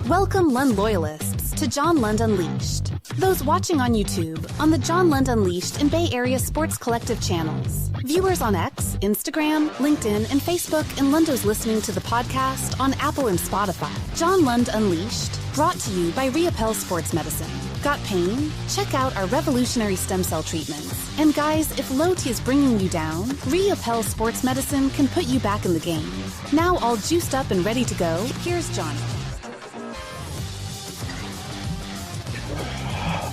Welcome Lund loyalists to John Lund Unleashed. Those watching on YouTube, on the John Lund Unleashed and Bay Area Sports Collective channels. Viewers on X, Instagram, LinkedIn, and Facebook, and Lundos listening to the podcast on Apple and Spotify. John Lund Unleashed, brought to you by Reapel Sports Medicine. Got pain? Check out our revolutionary stem cell treatments. And guys, if low T is bringing you down, Reapel Sports Medicine can put you back in the game. Now all juiced up and ready to go, here's Johnny.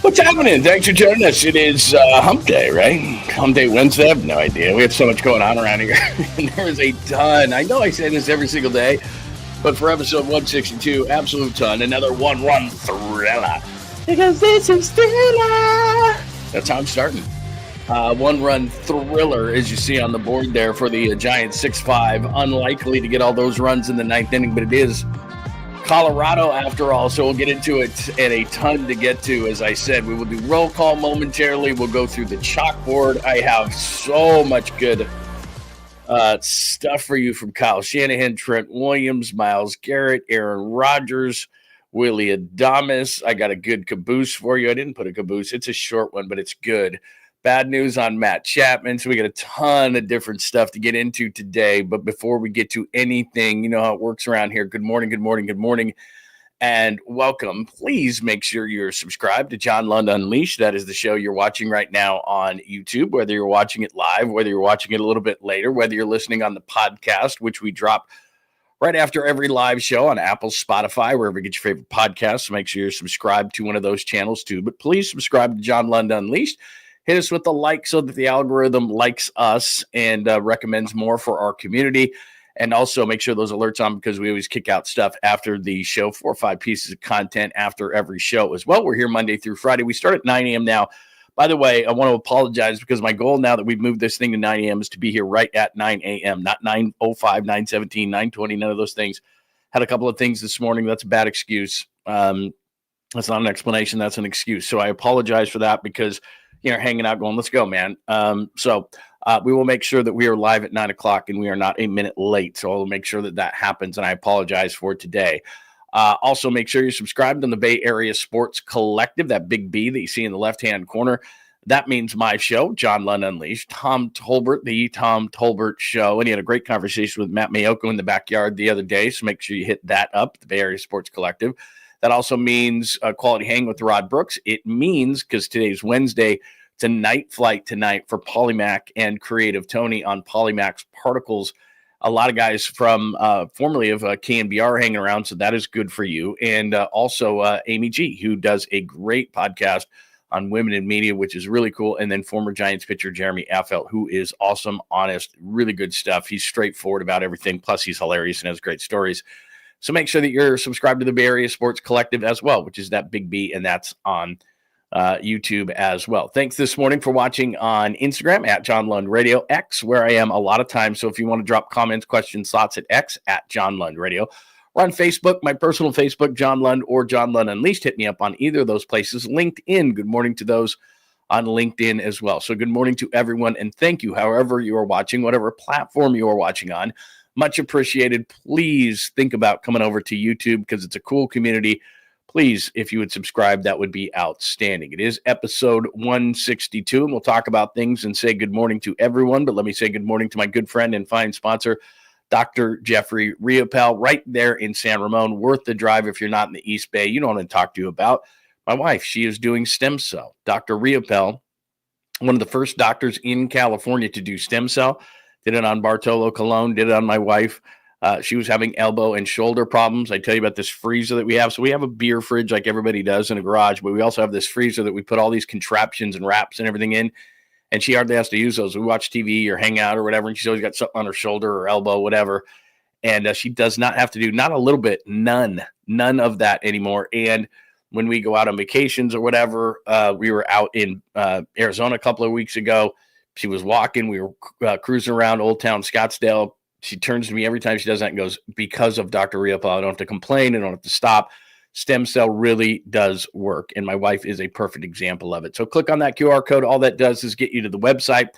What's happening? Thanks for joining us. It is Hump Day, right? Hump Day Wednesday? I have no idea. We have so much going on around here. And there is a ton. I know I say this every single day, but for episode 162, absolute ton. Another one-run thriller. Because this is thriller. That's how I'm starting. One-run thriller, as you see on the board there for the Giants 6-5. Unlikely to get all those runs in the ninth inning, but it is Colorado after all, so we'll get into it and a ton to get to. As I said, we will do roll call momentarily. We'll go through the chalkboard. I have so much good stuff for you from Kyle Shanahan, Trent Williams, Myles Garrett, Aaron Rodgers, Willie Adames. I got a good caboose for you. I didn't put a caboose. It's a short one, but it's good. Bad news on Matt Chapman. So we got a ton of different stuff to get into today. But before we get to anything, you know how it works around here. Good morning, good morning, good morning, and welcome. Please make sure you're subscribed to John Lund Unleashed. That is the show you're watching right now on YouTube, whether you're watching it live, whether you're watching it a little bit later, whether you're listening on the podcast, which we drop right after every live show on Apple, Spotify, wherever you get your favorite podcasts. So make sure you're subscribed to one of those channels too. But please subscribe to John Lund Unleashed. Hit us with the like so that the algorithm likes us and recommends more for our community. And also make sure those alerts on because we always kick out stuff after the show, 4 or 5 pieces of content after every show as well. We're here Monday through Friday. We start at 9 a.m. now. By the way, I want to apologize because my goal now that we've moved this thing to 9 a.m. is to be here right at 9 a.m., not 9:05, 9:17, 9:20, none of those things. Had a couple of things this morning. That's a bad excuse. That's not an explanation. That's an excuse. So I apologize for that because hanging out going, let's go, man. So we will make sure that we are live at 9 o'clock and we are not a minute late. So I'll make sure that that happens. And I apologize for today. Also, make sure you're subscribed on the Bay Area Sports Collective, that big B that you see in the left-hand corner. That means my show, John Lund Unleashed, Tom Tolbert, the Tom Tolbert Show. And he had a great conversation with Matt Mayoko in the backyard the other day. So make sure you hit that up, the Bay Area Sports Collective. That also means Quality Hang with Rod Brooks. It means, because today's Wednesday, it's a night flight tonight for Polymac and Creative Tony on Polymac's Particles. A lot of guys from formerly of KNBR hanging around, so that is good for you. And also Amy G, who does a great podcast on women in media, which is really cool. And then former Giants pitcher Jeremy Affeldt, who is awesome, honest, really good stuff. He's straightforward about everything. Plus, he's hilarious and has great stories. So make sure that you're subscribed to the Bay Area Sports Collective as well, which is that big B, and that's on YouTube as well. Thanks this morning for watching on Instagram at John Lund Radio, X, where I am a lot of times. So if you want to drop comments, questions, thoughts at X at John Lund Radio, or on Facebook, my personal Facebook, John Lund or John Lund Unleashed. Hit me up on either of those places. LinkedIn, good morning to those on LinkedIn as well. So good morning to everyone, and thank you however you are watching, whatever platform you are watching on. Much appreciated. Please think about coming over to YouTube because it's a cool community. Please, if you would subscribe, that would be outstanding. It is episode 162, and we'll talk about things and say good morning to everyone. But let me say good morning to my good friend and fine sponsor, Dr. Jeffrey Riopel, right there in San Ramon. Worth the drive if you're not in the East Bay. You know what I'm talking to you about. My wife, she is doing stem cell. Dr. Riopel, one of the first doctors in California to do stem cell. Did it on Bartolo Colon, did it on my wife. She was having elbow and shoulder problems. I tell you about this freezer that we have. So we have a beer fridge like everybody does in a garage, but we also have this freezer that we put all these contraptions and wraps and everything in, and she hardly has to use those. We watch TV or hang out or whatever, and she's always got something on her shoulder or elbow, whatever, and she does not have to do, not a little bit, none of that anymore. And when we go out on vacations or whatever, we were out in Arizona a couple of weeks ago. She was walking. We were cruising around Old Town Scottsdale. She turns to me every time she does that and goes, because of Dr. Riopel, I don't have to complain. I don't have to stop. Stem cell really does work. And my wife is a perfect example of it. So click on that QR code. All that does is get you to the website.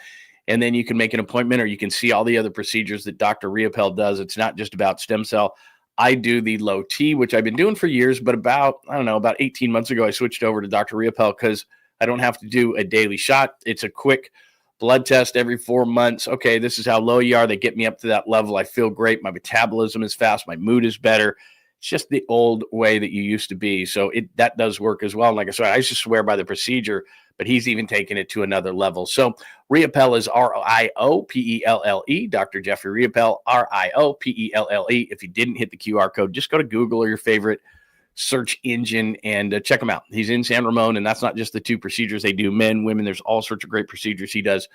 And then you can make an appointment or you can see all the other procedures that Dr. Riopel does. It's not just about stem cell. I do the low T, which I've been doing for years, but about 18 months ago, I switched over to Dr. Riopel because I don't have to do a daily shot. It's a quick blood test every 4 months. Okay, this is how low you are. They get me up to that level. I feel great. My metabolism is fast. My mood is better. It's just the old way that you used to be. So that does work as well. And like I said, I used to swear by the procedure, but he's even taken it to another level. So Riopel is Riopelle, Dr. Jeffrey Riopel, Riopelle. If you didn't hit the QR code, just go to Google or your favorite search engine and check him out. He's in San Ramon, and that's not just the 2 procedures they do, men, women. There's all sorts of great procedures he does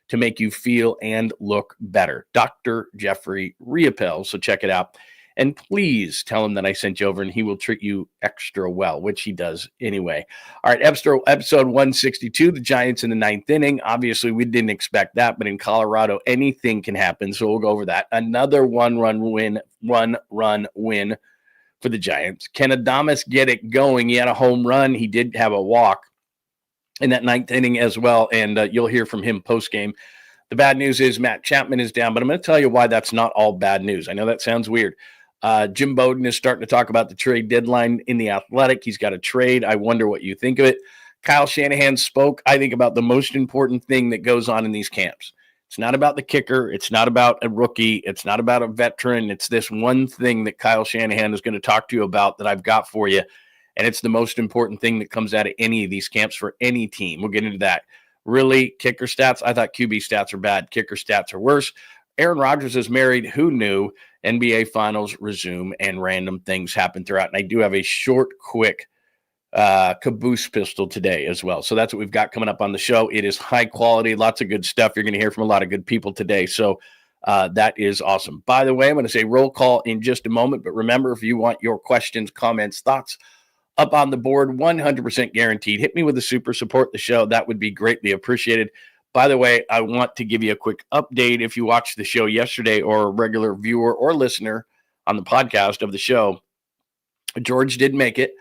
to make you feel and look better. Dr. Jeffrey Riopel. So check it out. And please tell him that I sent you over, and he will treat you extra well, which he does anyway. All right, episode 162, the Giants in the 9th inning. Obviously, we didn't expect that, but in Colorado, anything can happen, so we'll go over that. Another one-run win for the Giants. Can Adames get it going? He had a home run. He did have a walk in that 9th inning as well, and you'll hear from him post-game. The bad news is Matt Chapman is down, but I'm going to tell you why that's not all bad news. I know that sounds weird. Jim Bowden is starting to talk about the trade deadline in The Athletic. He's got a trade. I wonder what you think of it. Kyle Shanahan spoke, I think, about the most important thing that goes on in these camps. It's not about the kicker. It's not about a rookie. It's not about a veteran. It's this one thing that Kyle Shanahan is going to talk to you about that I've got for you. And it's the most important thing that comes out of any of these camps for any team. We'll get into that. Really, kicker stats? I thought QB stats are bad. Kicker stats are worse. Aaron Rodgers is married. Who knew? NBA Finals resume, and random things happen throughout. And I do have a short, quick caboose pistol today as well. So that's what we've got coming up on the show. It is high quality, lots of good stuff. You're going to hear from a lot of good people today. So that is awesome. By the way, I'm going to say roll call in just a moment. But remember, if you want your questions, comments, thoughts up on the board, 100% guaranteed. Hit me with a super, support the show. That would be greatly appreciated. By the way, I want to give you a quick update. If you watched the show yesterday or a regular viewer or listener on the podcast of the show, George did make it.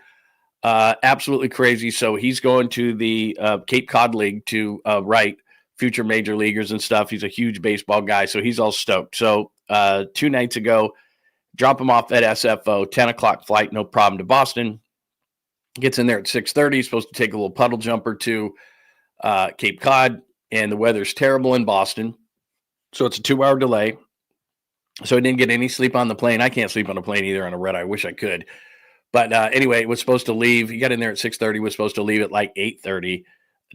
Absolutely crazy. So he's going to the Cape Cod League to write future major leaguers and stuff. He's a huge baseball guy, so he's all stoked. So 2 nights ago, drop him off at SFO, 10 o'clock flight, no problem, to Boston. Gets in there at 6:30. He's supposed to take a little puddle jumper to Cape Cod. And the weather's terrible in Boston, so it's a 2-hour delay. So I didn't get any sleep on the plane. I can't sleep on a plane either on a red eye. I wish I could. But anyway, was supposed to leave. He got in there at 6:30, was supposed to leave at like 8:30.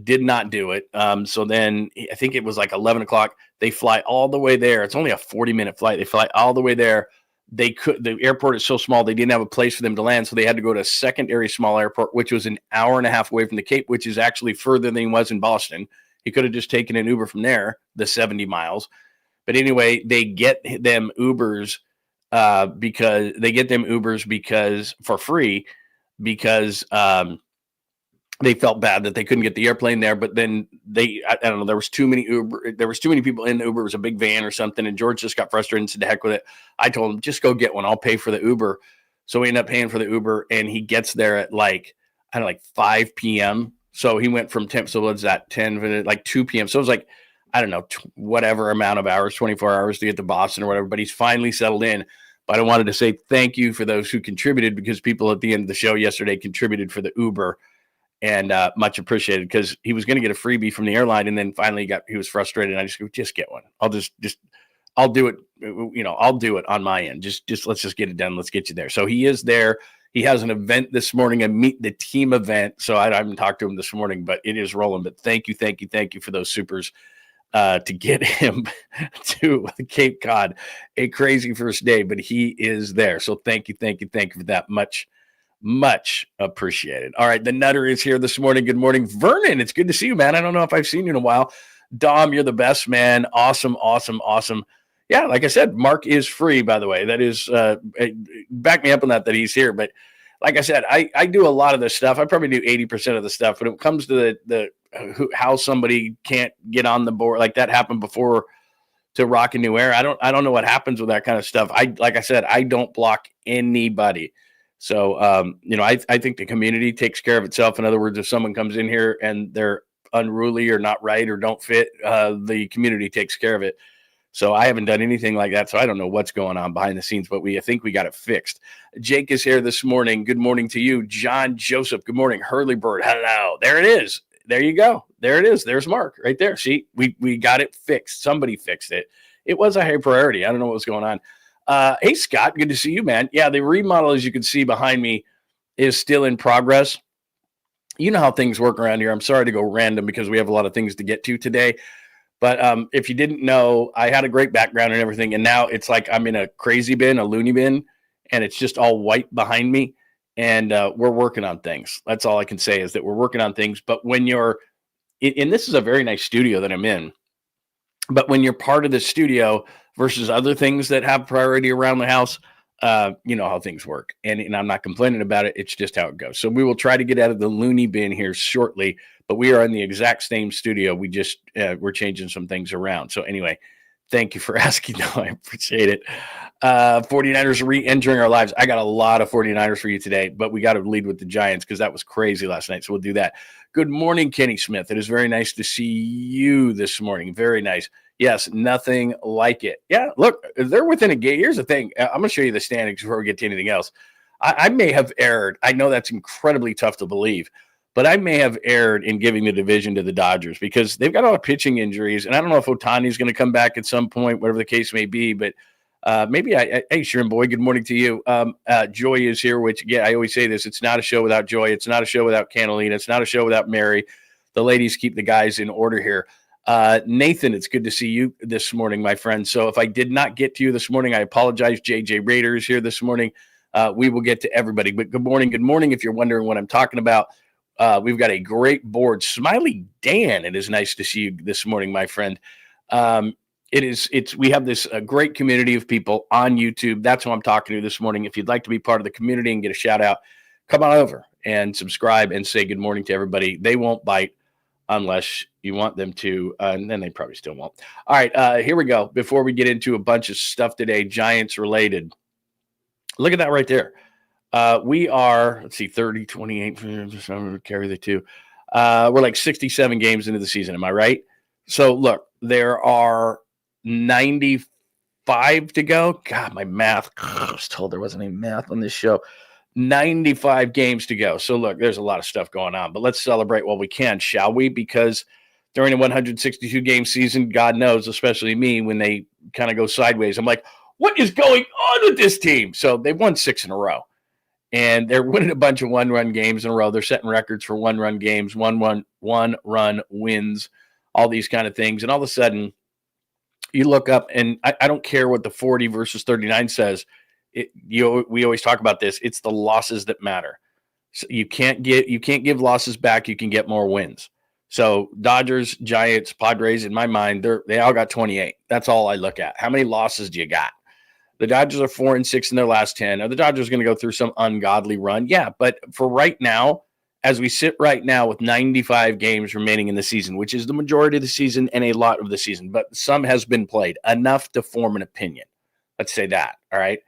Did not do it. So then I think it was like 11 o'clock. They fly all the way there. It's only a 40-minute flight. They fly all the way there. The airport is so small, they didn't have a place for them to land, so they had to go to a secondary small airport, which was an hour and a half away from the Cape, which is actually further than he was in Boston. He could have just taken an Uber from there, the 70 miles. But anyway, they get them Ubers because for free, because they felt bad that they couldn't get the airplane there. But then I don't know, there was too many people in the Uber. It was a big van or something. And George just got frustrated and said, to heck with it. I told him, just go get one. I'll pay for the Uber. So we end up paying for the Uber, and he gets there at like 5 p.m. So he went from 10, so what's that, 10, like 2 p.m. So it was like, I don't know, whatever amount of hours, 24 hours to get to Boston or whatever, but he's finally settled in. But I wanted to say thank you for those who contributed, because people at the end of the show yesterday contributed for the Uber, and much appreciated, because he was going to get a freebie from the airline, and then finally he was frustrated, and I just go, just get one. I'll do it. I'll do it on my end. Just let's just get it done. Let's get you there. So he is there. He has an event this morning, a meet the team event. So I haven't talked to him this morning, but it is rolling. But thank you for those supers to get him to Cape Cod. A crazy first day, but he is there. So thank you for that. Much appreciated. All right, the Nutter is here this morning. Good morning, Vernon. It's good to see you, man. I don't know if I've seen you in a while. Dom, you're the best, man. Awesome. Yeah, like I said, Mark is free, by the way. That is, back me up on that he's here. But like I said, I do a lot of this stuff. I probably do 80% of the stuff. When it comes to how somebody can't get on the board, like that happened before to Rock a New Era. I don't know what happens with that kind of stuff. Like I said, I don't block anybody. So, I think the community takes care of itself. In other words, if someone comes in here and they're unruly or not right or don't fit, the community takes care of it. So I haven't done anything like that. So I don't know what's going on behind the scenes, but I think we got it fixed. Jake is here this morning. Good morning to you. John Joseph, good morning. Hurley Bird, hello. There it is. There you go. There it is. There's Mark right there. See, we got it fixed. Somebody fixed it. It was a high priority. I don't know what was going on. Hey, Scott, good to see you, man. Yeah, the remodel, as you can see behind me, is still in progress. You know how things work around here. I'm sorry to go random because we have a lot of things to get to today. But if you didn't know, I had a great background and everything, and now it's like I'm in a crazy bin, a loony bin, and it's just all white behind me, and we're working on things. That's all I can say is that we're working on things. But when you're – and this is a very nice studio that I'm in, but when you're part of the studio versus other things that have priority around the house, you know how things work. And I'm not complaining about it. It's just how it goes. So we will try to get out of the loony bin here shortly, but we are in the exact same studio. We just, we're changing some things around. So anyway, thank you for asking. No, I appreciate it. 49ers re-entering our lives. I got a lot of 49ers for you today, but we got to lead with the Giants because that was crazy last night. So we'll do that. Good morning, Kenny Smith. It is very nice to see you this morning. Very nice. Yes, nothing like it. Yeah, look, they're within a game. Here's the thing. I'm going to show you the standings before we get to anything else. I may have erred. I know that's incredibly tough to believe, but I may have erred in giving the division to the Dodgers because they've got a lot of pitching injuries, and I don't know if Ohtani's going to come back at some point, whatever the case may be, but maybe hey, Sharon Boy, good morning to you. Joy is here, which, yeah, I always say this. It's not a show without Joy. It's not a show without Catalina. It's not a show without Mary. The ladies keep the guys in order here. Nathan, it's good to see you this morning, my friend. So if I did not get to you this morning, I apologize. JJ Raider is here this morning. We will get to everybody. But good morning. Good morning. If you're wondering what I'm talking about, we've got a great board. Smiley Dan, it is nice to see you this morning, my friend. We have this great community of people on YouTube. That's who I'm talking to this morning. If you'd like to be part of the community and get a shout out, come on over and subscribe and say good morning to everybody. They won't bite unless you want them to, and then they probably still won't. All right, here we go. Before we get into a bunch of stuff today, Giants related, look at that right there. We are, let's see, 30, 28, just carry the two. We're like 67 games into the season. Am I right? So look, there are 95 to go. God, my math. I was told there wasn't any math on this show. 95 games to go. So look, there's a lot of stuff going on, but let's celebrate while we can, shall we? Because during a 162 game season, God knows, especially me, when they kind of go sideways, I'm like, what is going on with this team? So they've won 6 in a row, and they're winning a bunch of one-run games in a row. They're setting records for one-run games, one-run wins, all these kind of things. And all of a sudden, you look up, and I don't care what the 40 versus 39 says. We always talk about this. It's the losses that matter. So you can't give losses back. You can get more wins. So Dodgers, Giants, Padres, in my mind, they all got 28. That's all I look at. How many losses do you got? The Dodgers are 4-6 in their last 10. Are the Dodgers going to go through some ungodly run? Yeah, but for right now, as we sit right now with 95 games remaining in the season, which is the majority of the season and a lot of the season, but some has been played, enough to form an opinion. Let's say that, all right?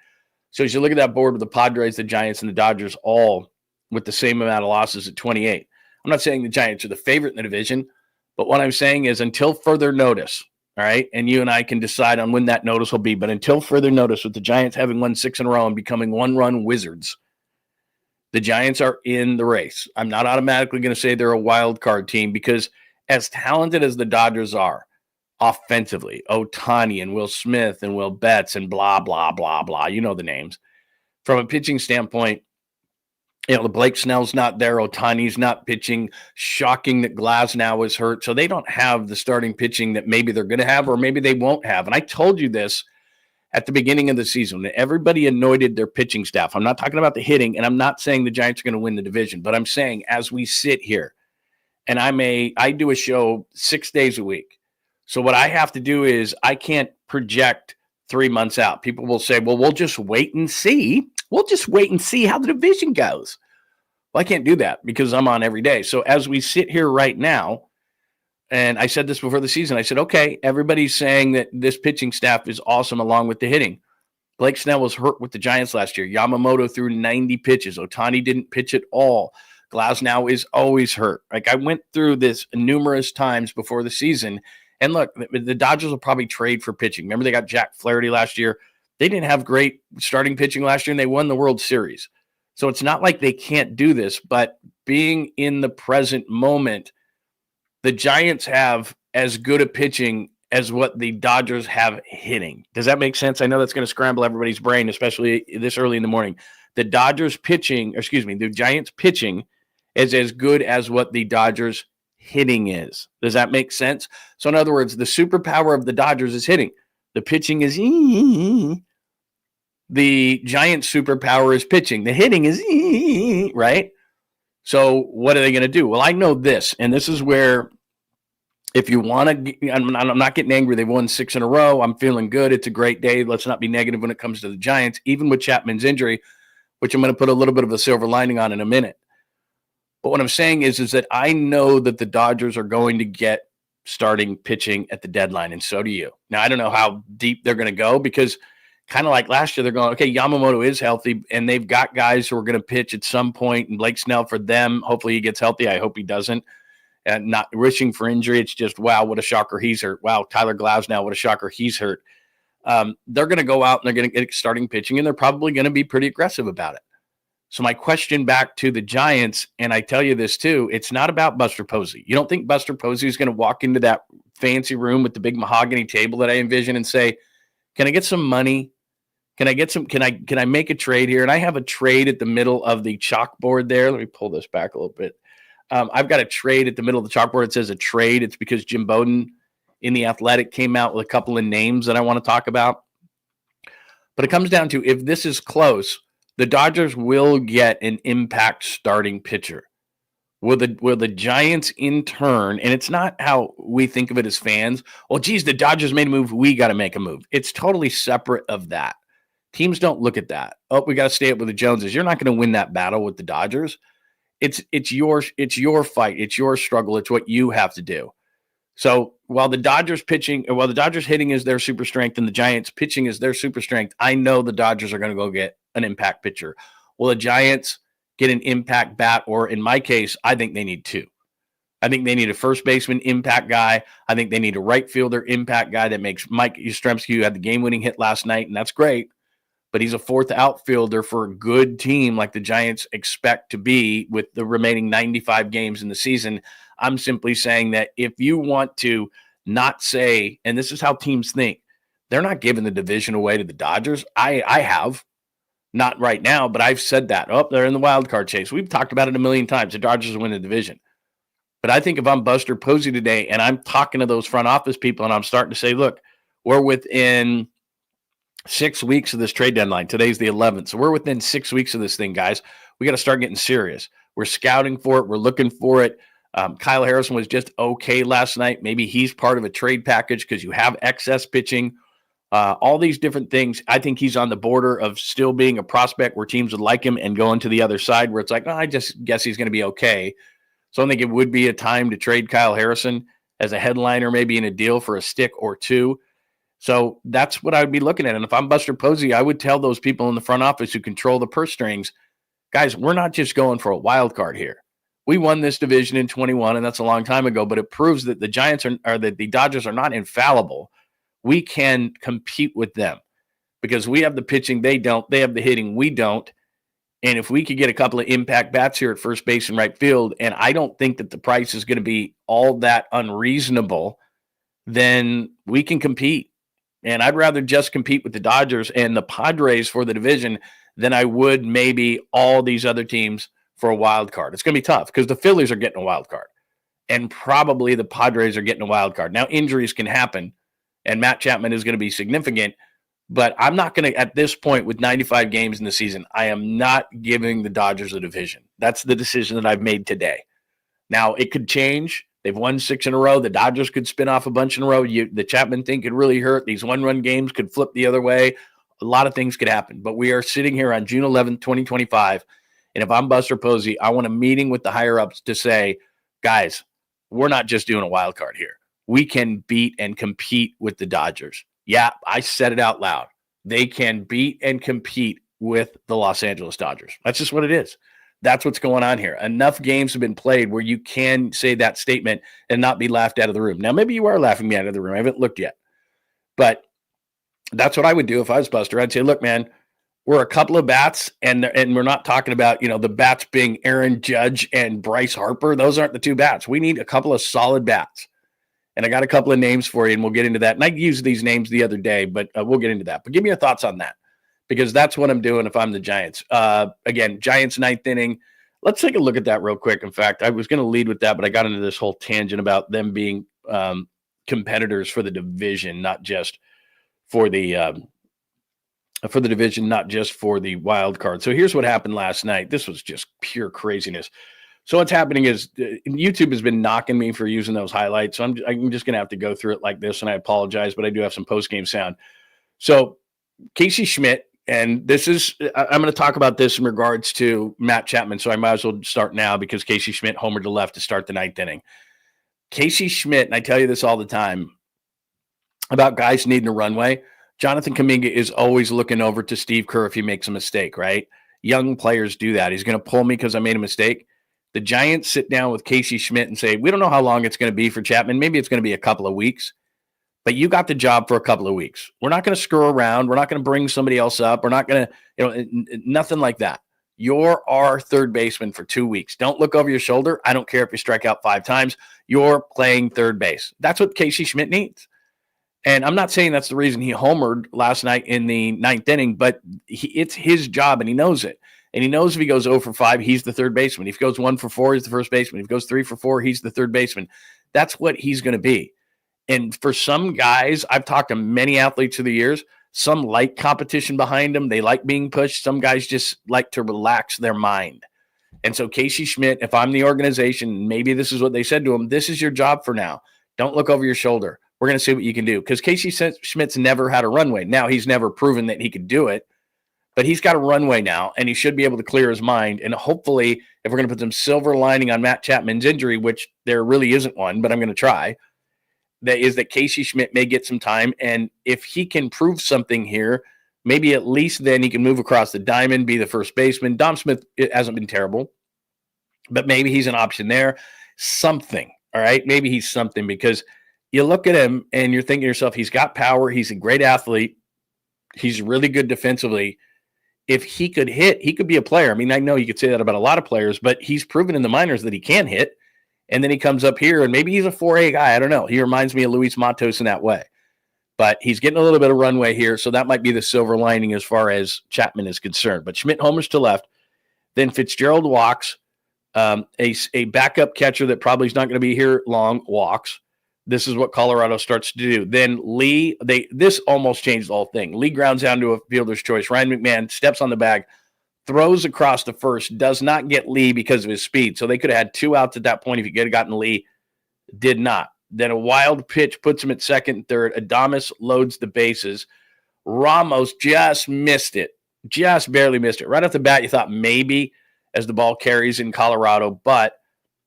So as you look at that board with the Padres, the Giants, and the Dodgers all with the same amount of losses at 28, I'm not saying the Giants are the favorite in the division, but what I'm saying is until further notice, all right, and you and I can decide on when that notice will be, but until further notice, with the Giants having won 6 in a row and becoming one-run wizards, the Giants are in the race. I'm not automatically going to say they're a wild card team because as talented as the Dodgers are, offensively, Ohtani and Will Smith and Will Betts and blah, blah, blah, blah. You know the names. From a pitching standpoint, the Blake Snell's not there. Ohtani's not pitching. Shocking that Glasnow is hurt. So they don't have the starting pitching that maybe they're going to have or maybe they won't have. And I told you this at the beginning of the season. Everybody anointed their pitching staff. I'm not talking about the hitting, and I'm not saying the Giants are going to win the division, but I'm saying as we sit here, and I do a show 6 days a week. So what I have to do is I can't project 3 months out. People will say, well, we'll just wait and see. We'll just wait and see how the division goes. Well, I can't do that because I'm on every day. So as we sit here right now, and I said this before the season, I said, okay, everybody's saying that this pitching staff is awesome along with the hitting. Blake Snell was hurt with the Giants last year. Yamamoto threw 90 pitches. Ohtani didn't pitch at all. Glasnow is always hurt. Like I went through this numerous times before the season, And look, the Dodgers will probably trade for pitching. Remember, they got Jack Flaherty last year. They didn't have great starting pitching last year, and they won the World Series. So it's not like they can't do this, but being in the present moment, the Giants have as good a pitching as what the Dodgers have hitting. Does that make sense? I know that's going to scramble everybody's brain, especially this early in the morning. The the Giants pitching is as good as what the Dodgers hitting is. Does that make sense? So in other words, the superpower of the Dodgers is hitting. The pitching is the Giants' superpower is pitching. The hitting is right? So what are they going to do? Well, I know this, and this is where if you want to, I'm not getting angry. They've won 6 in a row. I'm feeling good. It's a great day. Let's not be negative when it comes to the Giants, even with Chapman's injury, which I'm going to put a little bit of a silver lining on in a minute. But what I'm saying is that I know that the Dodgers are going to get starting pitching at the deadline, and so do you. Now, I don't know how deep they're going to go because kind of like last year, they're going, okay, Yamamoto is healthy, and they've got guys who are going to pitch at some point, and Blake Snell for them. Hopefully he gets healthy. I hope he doesn't. And not wishing for injury. It's just, wow, what a shocker he's hurt. Wow, Tyler Glasnow, what a shocker he's hurt. They're going to go out and they're going to get starting pitching, and they're probably going to be pretty aggressive about it. So my question back to the Giants, and I tell you this too, it's not about Buster Posey. You don't think Buster Posey is going to walk into that fancy room with the big mahogany table that I envision and say, can I get some money? Can I make a trade here? And I have a trade at the middle of the chalkboard there. Let me pull this back a little bit. I've got a trade at the middle of the chalkboard. It says a trade. It's because Jim Bowden in The Athletic came out with a couple of names that I want to talk about. But it comes down to, if this is close, the Dodgers will get an impact starting pitcher. Will the Giants in turn, and it's not how we think of it as fans, well, geez, the Dodgers made a move, we got to make a move. It's totally separate of that. Teams don't look at that. Oh, we got to stay up with the Joneses. You're not going to win that battle with the Dodgers. It's your fight. It's your struggle. It's what you have to do. So while the Dodgers hitting is their super strength and the Giants pitching is their super strength, I know the Dodgers are going to go get an impact pitcher. Will the Giants get an impact bat? Or in my case, I think they need 2. I think they need a first baseman impact guy. I think they need a right fielder impact guy that makes Mike Yastrzemski, who had the game-winning hit last night, and that's great. But he's a 4th outfielder for a good team like the Giants expect to be with the remaining 95 games in the season. I'm simply saying that if you want to not say, and this is how teams think, they're not giving the division away to the Dodgers. I have. Not right now, but I've said that. Oh, they're in the wild card chase. We've talked about it a million times. The Dodgers win the division. But I think if I'm Buster Posey today and I'm talking to those front office people and I'm starting to say, look, we're within 6 weeks of this trade deadline. Today's the 11th. So we're within 6 weeks of this thing, guys. We got to start getting serious. We're scouting for it. We're looking for it. Kyle Harrison was just okay last night. Maybe he's part of a trade package because you have excess pitching. All these different things. I think he's on the border of still being a prospect where teams would like him and going to the other side where it's like, oh, I just guess he's going to be okay. So I think it would be a time to trade Kyle Harrison as a headliner, maybe in a deal for a stick or 2. So that's what I would be looking at. And if I'm Buster Posey, I would tell those people in the front office who control the purse strings, guys, we're not just going for a wild card here. We won this division in 21, and that's a long time ago, but it proves that the Giants are that the Dodgers are not infallible. We can compete with them because we have the pitching, they don't. They have the hitting, we don't. And if we could get a couple of impact bats here at first base and right field, and I don't think that the price is going to be all that unreasonable, then we can compete. And I'd rather just compete with the Dodgers and the Padres for the division than I would maybe all these other teams for a wild card. It's going to be tough because the Phillies are getting a wild card and probably the Padres are getting a wild card. Now, injuries can happen and Matt Chapman is going to be significant, but I'm not going to, at this point with 95 games in the season, I am not giving the Dodgers a division. That's the decision that I've made today. Now, it could change. They've won 6 in a row. The Dodgers could spin off a bunch in a row. The Chapman thing could really hurt. These one-run games could flip the other way. A lot of things could happen. But we are sitting here on June 11th, 2025, and if I'm Buster Posey, I want a meeting with the higher-ups to say, guys, we're not just doing a wild card here. We can beat and compete with the Dodgers. Yeah, I said it out loud. They can beat and compete with the Los Angeles Dodgers. That's just what it is. That's what's going on here. Enough games have been played where you can say that statement and not be laughed out of the room. Now, maybe you are laughing me out of the room. I haven't looked yet. But that's what I would do if I was Buster. I'd say, look, man, we're a couple of bats, and we're not talking about, the bats being Aaron Judge and Bryce Harper. Those aren't the two bats. We need a couple of solid bats. And I got a couple of names for you, and we'll get into that. And I used these names the other day, but we'll get into that. But give me your thoughts on that, because that's what I'm doing if I'm the Giants. Again, Giants ninth inning. Let's take a look at that real quick. In fact, I was going to lead with that, but I got into this whole tangent about them being competitors for the division, not just for the division, not just for the wild card. So here's what happened last night. This was just pure craziness. So what's happening is YouTube has been knocking me for using those highlights. So I'm just going to have to go through it like this, and I apologize, but I do have some post-game sound. So Casey Schmidt, and I'm going to talk about this in regards to Matt Chapman, so I might as well start now because Casey Schmidt homered to left to start the ninth inning. Casey Schmidt, and I tell you this all the time about guys needing a runway, Jonathan Kuminga is always looking over to Steve Kerr if he makes a mistake, right? Young players do that. He's going to pull me because I made a mistake. The Giants sit down with Casey Schmidt and say, we don't know how long it's going to be for Chapman. Maybe it's going to be a couple of weeks, but you got the job for a couple of weeks. We're not going to screw around. We're not going to bring somebody else up. We're not going to, nothing like that. You're our third baseman for 2 weeks. Don't look over your shoulder. I don't care if you strike out 5 times. You're playing third base. That's what Casey Schmidt needs. And I'm not saying that's the reason he homered last night in the ninth inning, but it's his job, and he knows it. And he knows if he goes 0 for 5, he's the third baseman. If he goes 1 for 4, he's the first baseman. If he goes 3 for 4, he's the third baseman. That's what he's going to be. And for some guys, I've talked to many athletes through the years, some like competition behind them. They like being pushed. Some guys just like to relax their mind. And so Casey Schmidt, if I'm the organization, maybe this is what they said to him, this is your job for now. Don't look over your shoulder. We're going to see what you can do. Because Casey Schmidt's never had a runway. Now, he's never proven that he could do it. But he's got a runway now, and he should be able to clear his mind. And hopefully, if we're going to put some silver lining on Matt Chapman's injury, which there really isn't one, but I'm going to try, that is that Casey Schmidt may get some time. And if he can prove something here, maybe at least then he can move across the diamond, be the first baseman. Dom Smith hasn't been terrible, but maybe he's an option there. Something, all right? Maybe he's something, because you look at him and you're thinking to yourself, he's got power. He's a great athlete. He's really good defensively. If he could hit, he could be a player. I mean, I know you could say that about a lot of players, but he's proven in the minors that he can hit. And then he comes up here, and maybe he's a 4A guy. I don't know. He reminds me of Luis Matos in that way. But he's getting a little bit of runway here, so that might be the silver lining as far as Chapman is concerned. But Schmidt homers to left. Then Fitzgerald walks. A backup catcher that probably is not going to be here long walks. This is what Colorado starts to do. Then Lee, this almost changed the whole thing. Lee grounds down to a fielder's choice. Ryan McMahon steps on the bag, throws across the first, does not get Lee because of his speed. So they could have had 2 outs at that point if he could have gotten Lee. Did not. Then a wild pitch puts him at second and third. Adames loads the bases. Ramos just missed it. Just barely missed it. Right off the bat, you thought maybe as the ball carries in Colorado, but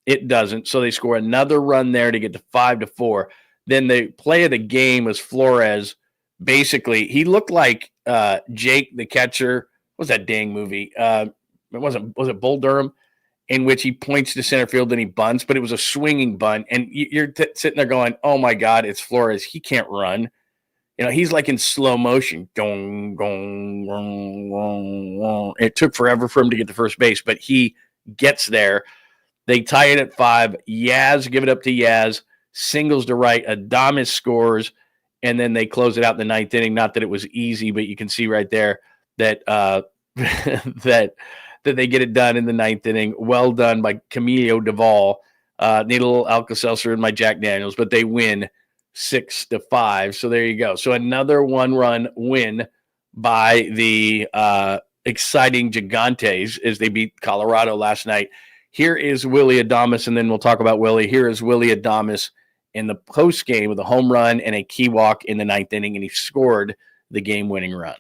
it doesn't. So they score another run there to get to 5-4. Then the play of the game was Flores. Basically, he looked like Jake, the catcher. What was that dang movie? Was it Bull Durham? In which he points to center field and he bunts, but it was a swinging bunt. And you're sitting there going, oh my God, it's Flores. He can't run. He's like in slow motion. Gong, gong, gong, gong, gong. It took forever for him to get to first base, but he gets there. They tie it at 5. Yaz, give it up to Yaz. Singles to right. Adames scores, and then they close it out in the ninth inning. Not that it was easy, but you can see right there that that they get it done in the ninth inning. Well done by Camilo Duvall. Need a little Alka-Seltzer in my Jack Daniels, but they win 6-5. So there you go. So another 1-run win by the exciting Gigantes as they beat Colorado last night. Here is Willy Adames, and then we'll talk about Willie. Here is Willy Adames in the postgame with a home run and a key walk in the ninth inning, and he scored the game-winning run.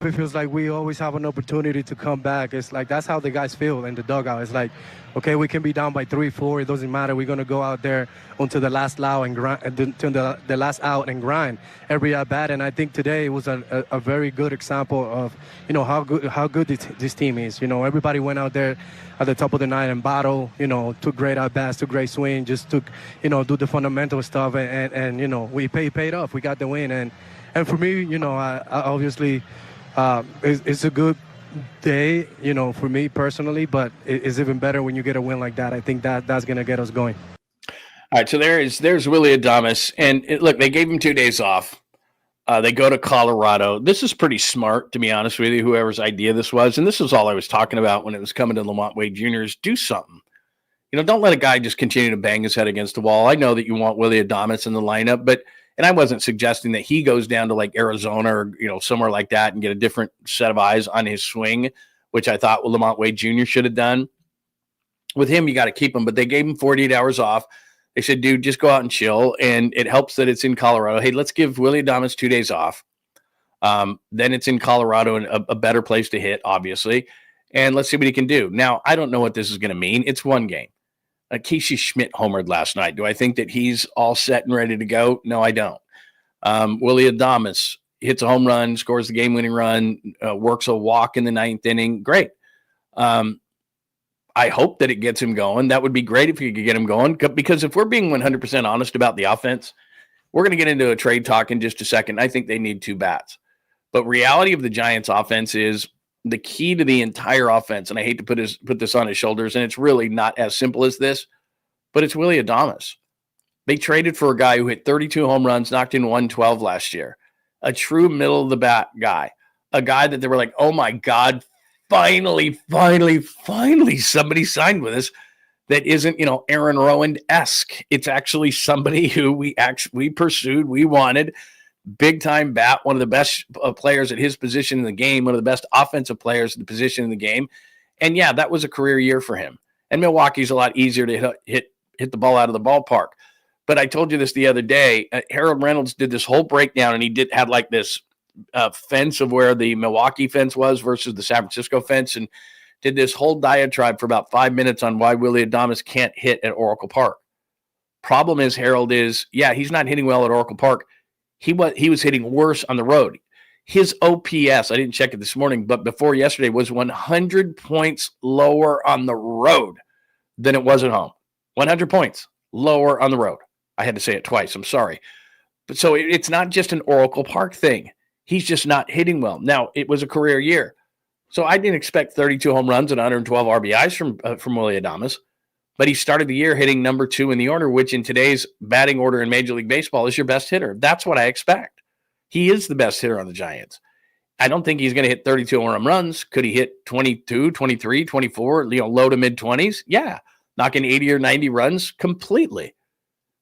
it feels like we always have an opportunity to come back. It's like that's how the guys feel in the dugout. It's like, okay, we can be down by 3, 4. It doesn't matter. We're gonna go out there until the last out and grind, until the last out and grind every at bat. And I think today was a very good example of how good this team is. Everybody went out there at the top of the night and battled. Took great at bats, took great swing, just took do the fundamental stuff, and we paid off. We got the win, and for me, I obviously. It's a good day, for me personally, but it's even better when you get a win like that. I think that's going to get us going. All right, so there's Willy Adames, and look, they gave him 2 days off. They go to Colorado. This is pretty smart, to be honest with you, whoever's idea this was, and this is all I was talking about when it was coming to Lamont Wade Jr. is do something. Don't let a guy just continue to bang his head against the wall. I know that you want Willy Adames in the lineup, and I wasn't suggesting that he goes down to like Arizona or, somewhere like that and get a different set of eyes on his swing, which I thought Lamont Wade Jr. should have done. With him, you got to keep him, but they gave him 48 hours off. They said, dude, just go out and chill. And it helps that it's in Colorado. Hey, let's give Willy Adames 2 days off. Then it's in Colorado and a better place to hit, obviously. And let's see what he can do. Now, I don't know what this is going to mean. It's one game. Casey Schmidt homered last night. Do I think that he's all set and ready to go? No, I don't. Willy Adames hits a home run, scores the game-winning run, works a walk in the 9th inning. Great. I hope that it gets him going. That would be great if you could get him going, because if we're being 100% honest about the offense, we're going to get into a trade talk in just a second. I think they need 2 bats. But reality of the Giants offense is the key to the entire offense, and I hate to put this on his shoulders, and it's really not as simple as this, but it's Willy Adames. They traded for a guy who hit 32 home runs, knocked in 112 last year, a true middle-of-the-bat guy, a guy that they were like, oh, my God, finally, somebody signed with us that isn't, Aaron Rowan-esque. It's actually somebody who we pursued, we wanted, big-time bat, one of the best players at his position in the game, one of the best offensive players at the position in the game. And, yeah, that was a career year for him. And Milwaukee's a lot easier to hit the ball out of the ballpark. But I told you this the other day. Harold Reynolds did this whole breakdown, and he had like this fence of where the Milwaukee fence was versus the San Francisco fence, and did this whole diatribe for about 5 minutes on why Willy Adames can't hit at Oracle Park. Problem is, Harold is, he's not hitting well at Oracle Park. He was hitting worse on the road. His OPS, I didn't check it this morning, but before yesterday was 100 points lower on the road than it was at home. 100 points lower on the road. I had to say it twice. I'm sorry. But so it's not just an Oracle Park thing. He's just not hitting well. Now, it was a career year. So I didn't expect 32 home runs and 112 RBIs from Willy Adames. But he started the year hitting number 2 in the order, which in today's batting order in Major League Baseball is your best hitter. That's what I expect. He is the best hitter on the Giants. I don't think he's going to hit 32 home runs. Could he hit 22, 23, 24, low to mid-20s? Yeah. Knocking 80 or 90 runs completely.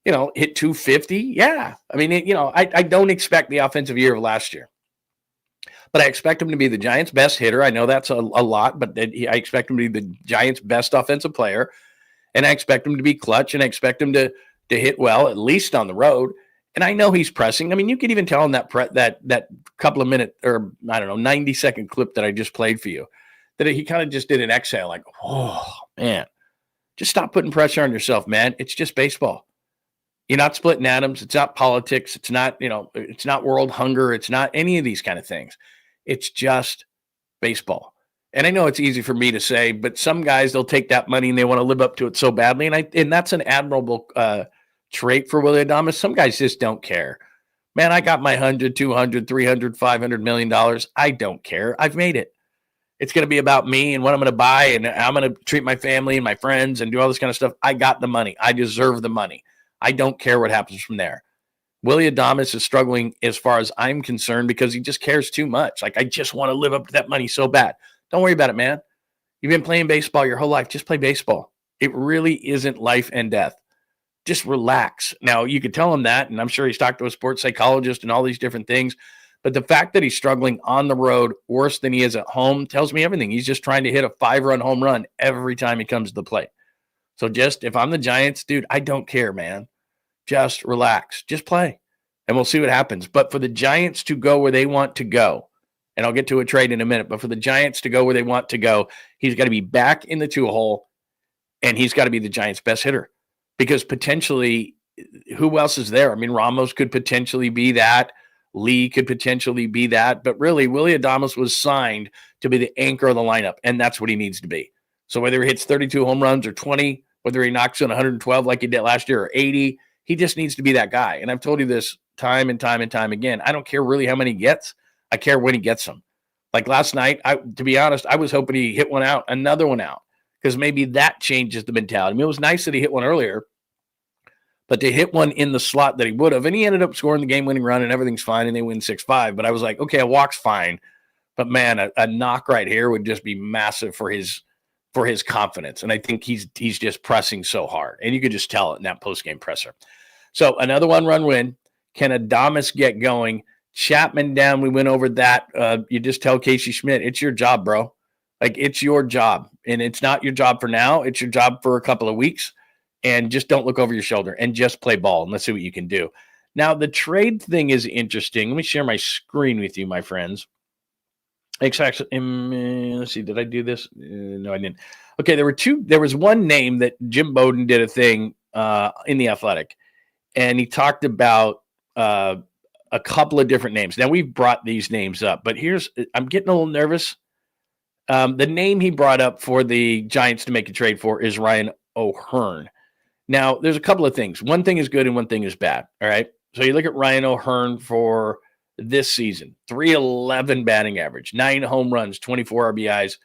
Hit 250? Yeah. I mean, I don't expect the offensive year of last year. But I expect him to be the Giants' best hitter. I know that's a lot, but I expect him to be the Giants' best offensive player. And I expect him to be clutch, and I expect him to hit well, at least on the road. And I know he's pressing. I mean, you could even tell in that couple of minute, or 90-second clip that I just played for you, that he kind of just did an exhale, like, oh, man. Just stop putting pressure on yourself, man. It's just baseball. You're not splitting atoms. It's not politics. It's not, it's not world hunger. It's not any of these kind of things. It's just baseball. And I know it's easy for me to say, but some guys, they'll take that money and they want to live up to it so badly. And that's an admirable trait for Willy Adames. Some guys just don't care. Man, I got my 100, 200, 300, 500 million dollars. I don't care. I've made it. It's going to be about me and what I'm going to buy, and I'm going to treat my family and my friends and do all this kind of stuff. I got the money. I deserve the money. I don't care what happens from there. Willy Adames is struggling as far as I'm concerned because he just cares too much. Like, I just want to live up to that money so bad. Don't worry about it, man. You've been playing baseball your whole life. Just play baseball. It really isn't life and death. Just relax. Now, you could tell him that, and I'm sure he's talked to a sports psychologist and all these different things. But the fact that he's struggling on the road worse than he is at home tells me everything. He's just trying to hit a 5-run home run every time he comes to the plate. So just, if I'm the Giants, dude, I don't care, man. Just relax. Just play. And we'll see what happens. But for the Giants to go where they want to go, And I'll get to a trade in a minute. But for the Giants to go where they want to go, he's got to be back in the 2-hole, and he's got to be the Giants' best hitter. Because potentially, who else is there? I mean, Ramos could potentially be that. Lee could potentially be that. But really, Willy Adames was signed to be the anchor of the lineup, and that's what he needs to be. So whether he hits 32 home runs or 20, whether he knocks in 112 like he did last year or 80, he just needs to be that guy. And I've told you this time and time and time again. I don't care really how many he gets. I care when he gets them. Like last night, to be honest, I was hoping he hit one out, another one out, because maybe that changes the mentality. I mean, it was nice that he hit one earlier, but to hit one in the slot that he would have, and he ended up scoring the game-winning run, and everything's fine, and they win 6-5. But I was like, okay, a walk's fine, but man, a knock right here would just be massive for his confidence. And I think he's just pressing so hard, and you could just tell it in that post-game presser. So another one-run win. Can Adames get going? Chapman down. We went over that. You just tell Casey Schmidt, it's your job, bro. Like, it's your job, and it's not your job for now. It's your job for a couple of weeks, and just don't look over your shoulder and just play ball, and let's see what you can do. Now, the trade thing is interesting. Let me share my screen with you, my friends. Exactly. Let's see. Did I do this? No, I didn't. Okay, there was one name that Jim Bowden did a thing in The Athletic, and he talked about a couple of different names. Now, we've brought these names up, but I'm getting a little nervous. The name he brought up for the Giants to make a trade for is Ryan O'Hearn. Now, there's a couple of things. One thing is good and one thing is bad, all right? So you look at Ryan O'Hearn for this season, 311 batting average, 9 home runs, 24 RBIs,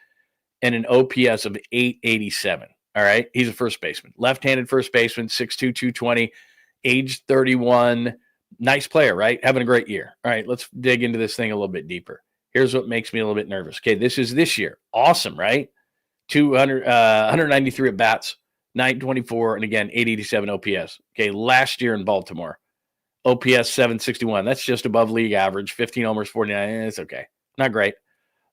and an OPS of 887, all right? He's a first baseman, left-handed first baseman, 6'2", 220, age 31, nice player, right? Having a great year. All right, let's dig into this thing a little bit deeper. Here's what makes me a little bit nervous. Okay, this is this year. Awesome, right? 193 at bats, 924, and again, 887 OPS. Okay, last year in Baltimore, OPS 761. That's just above league average. 15 homers, 49. It's okay. Not great.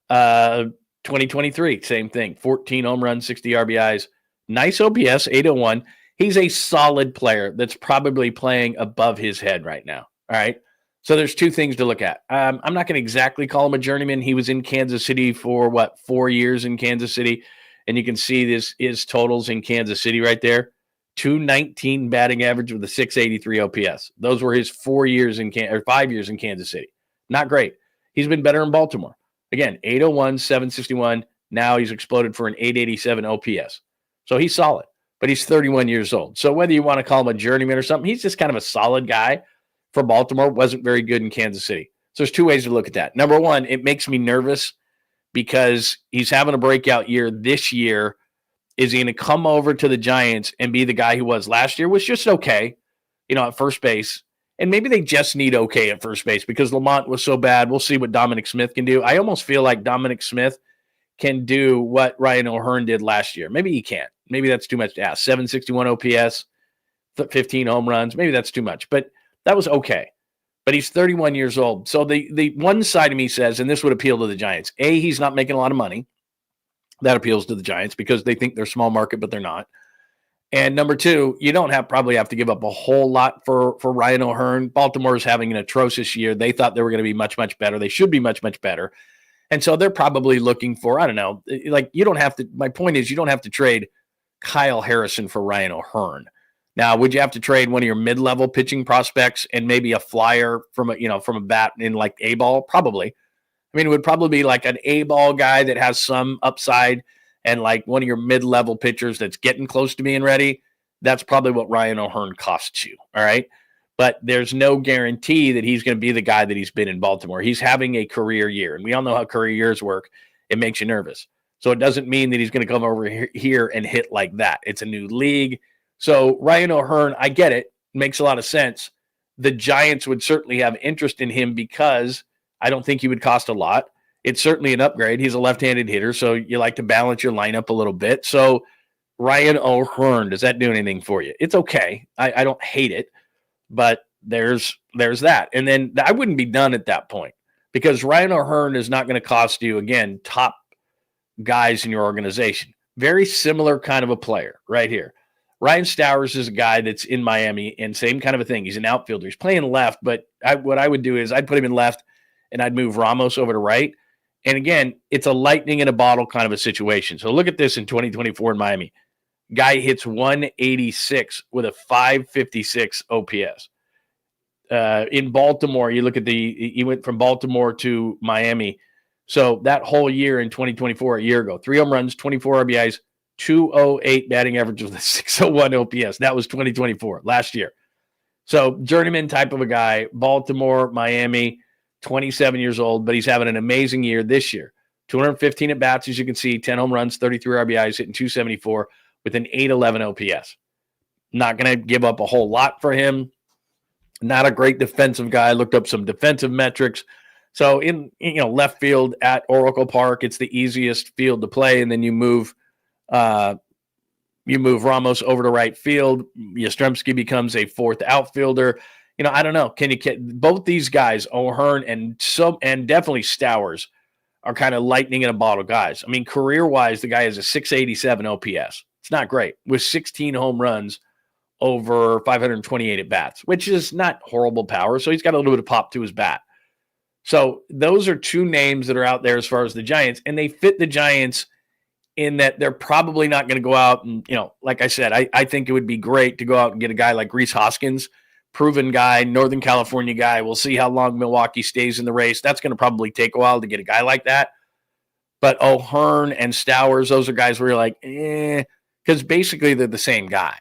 2023, same thing. 14 home runs, 60 RBIs. Nice OPS, 801. He's a solid player that's probably playing above his head right now. All right. So there's two things to look at. I'm not going to exactly call him a journeyman. He was in Kansas City for 4 years in Kansas City. And you can see his totals in Kansas City right there. 219 batting average with a 683 OPS. Those were his 5 years in Kansas City. Not great. He's been better in Baltimore. Again, 801, 761. Now he's exploded for an 887 OPS. So he's solid, but he's 31 years old. So whether you want to call him a journeyman or something, he's just kind of a solid guy for Baltimore. Wasn't very good in Kansas City. So there's two ways to look at that. Number one, it makes me nervous because he's having a breakout year this year. Is he going to come over to the Giants and be the guy he was last year? Was just okay, at first base. And maybe they just need okay at first base because Lamont was so bad. We'll see what Dominic Smith can do. I almost feel like Dominic Smith can do what Ryan O'Hearn did last year. Maybe he can't. Maybe that's too much to ask. 761 OPS, 15 home runs. Maybe that's too much. But that was okay. But he's 31 years old. So the one side of me says, and this would appeal to the Giants, A, he's not making a lot of money. That appeals to the Giants because they think they're small market, but they're not. And number two, you don't probably have to give up a whole lot for Ryan O'Hearn. Baltimore is having an atrocious year. They thought they were going to be much, much better. They should be much, much better. And so they're probably looking for, I don't know, like you don't have to, my point is you don't have to trade Kyle Harrison for Ryan O'Hearn. Now, would you have to trade one of your mid-level pitching prospects and maybe a flyer from a bat in like A-ball? Probably. I mean, it would probably be like an A-ball guy that has some upside and like one of your mid-level pitchers that's getting close to being ready. That's probably what Ryan O'Hearn costs you, all right? But there's no guarantee that he's going to be the guy that he's been in Baltimore. He's having a career year, and we all know how career years work. It makes you nervous. So it doesn't mean that he's going to come over here and hit like that. It's a new league. So Ryan O'Hearn, I get it. Makes a lot of sense. The Giants would certainly have interest in him because I don't think he would cost a lot. It's certainly an upgrade. He's a left-handed hitter, so you like to balance your lineup a little bit. So Ryan O'Hearn, does that do anything for you? It's okay. I don't hate it, but there's that. And then I wouldn't be done at that point because Ryan O'Hearn is not going to cost you, again, top guys in your organization. Very similar kind of a player right here. Ryan Stowers is a guy that's in Miami and same kind of a thing. He's an outfielder. He's playing left, but what I would do is I'd put him in left and I'd move Ramos over to right. And again, it's a lightning in a bottle kind of a situation. So look at this in 2024 in Miami. Guy hits 186 with a 556 OPS. In Baltimore, you look at he went from Baltimore to Miami. So that whole year in 2024, a year ago, 3 home runs, 24 RBIs, 208 batting average with a 601 OPS. That was 2024, last year. So journeyman type of a guy, Baltimore, Miami, 27 years old, but he's having an amazing year this year. 215 at bats, as you can see, 10 home runs, 33 RBIs, hitting 274 with an 811 OPS. Not going to give up a whole lot for him. Not a great defensive guy. Looked up some defensive metrics. So in left field at Oracle Park, it's the easiest field to play, and then you move Ramos over to right field. Yastrzemski becomes a fourth outfielder. I don't know. Can you get both these guys, O'Hearn and definitely Stowers, are kind of lightning in a bottle guys. I mean, career-wise, the guy has a 687 OPS. It's not great with 16 home runs over 528 at bats, which is not horrible power. So he's got a little bit of pop to his bat. So those are two names that are out there as far as the Giants, and they fit the Giants in that they're probably not going to go out and, like I said, I think it would be great to go out and get a guy like Rhys Hoskins, proven guy, Northern California guy. We'll see how long Milwaukee stays in the race. That's going to probably take a while to get a guy like that. But O'Hearn and Stowers, those are guys where you're like, because basically they're the same guy.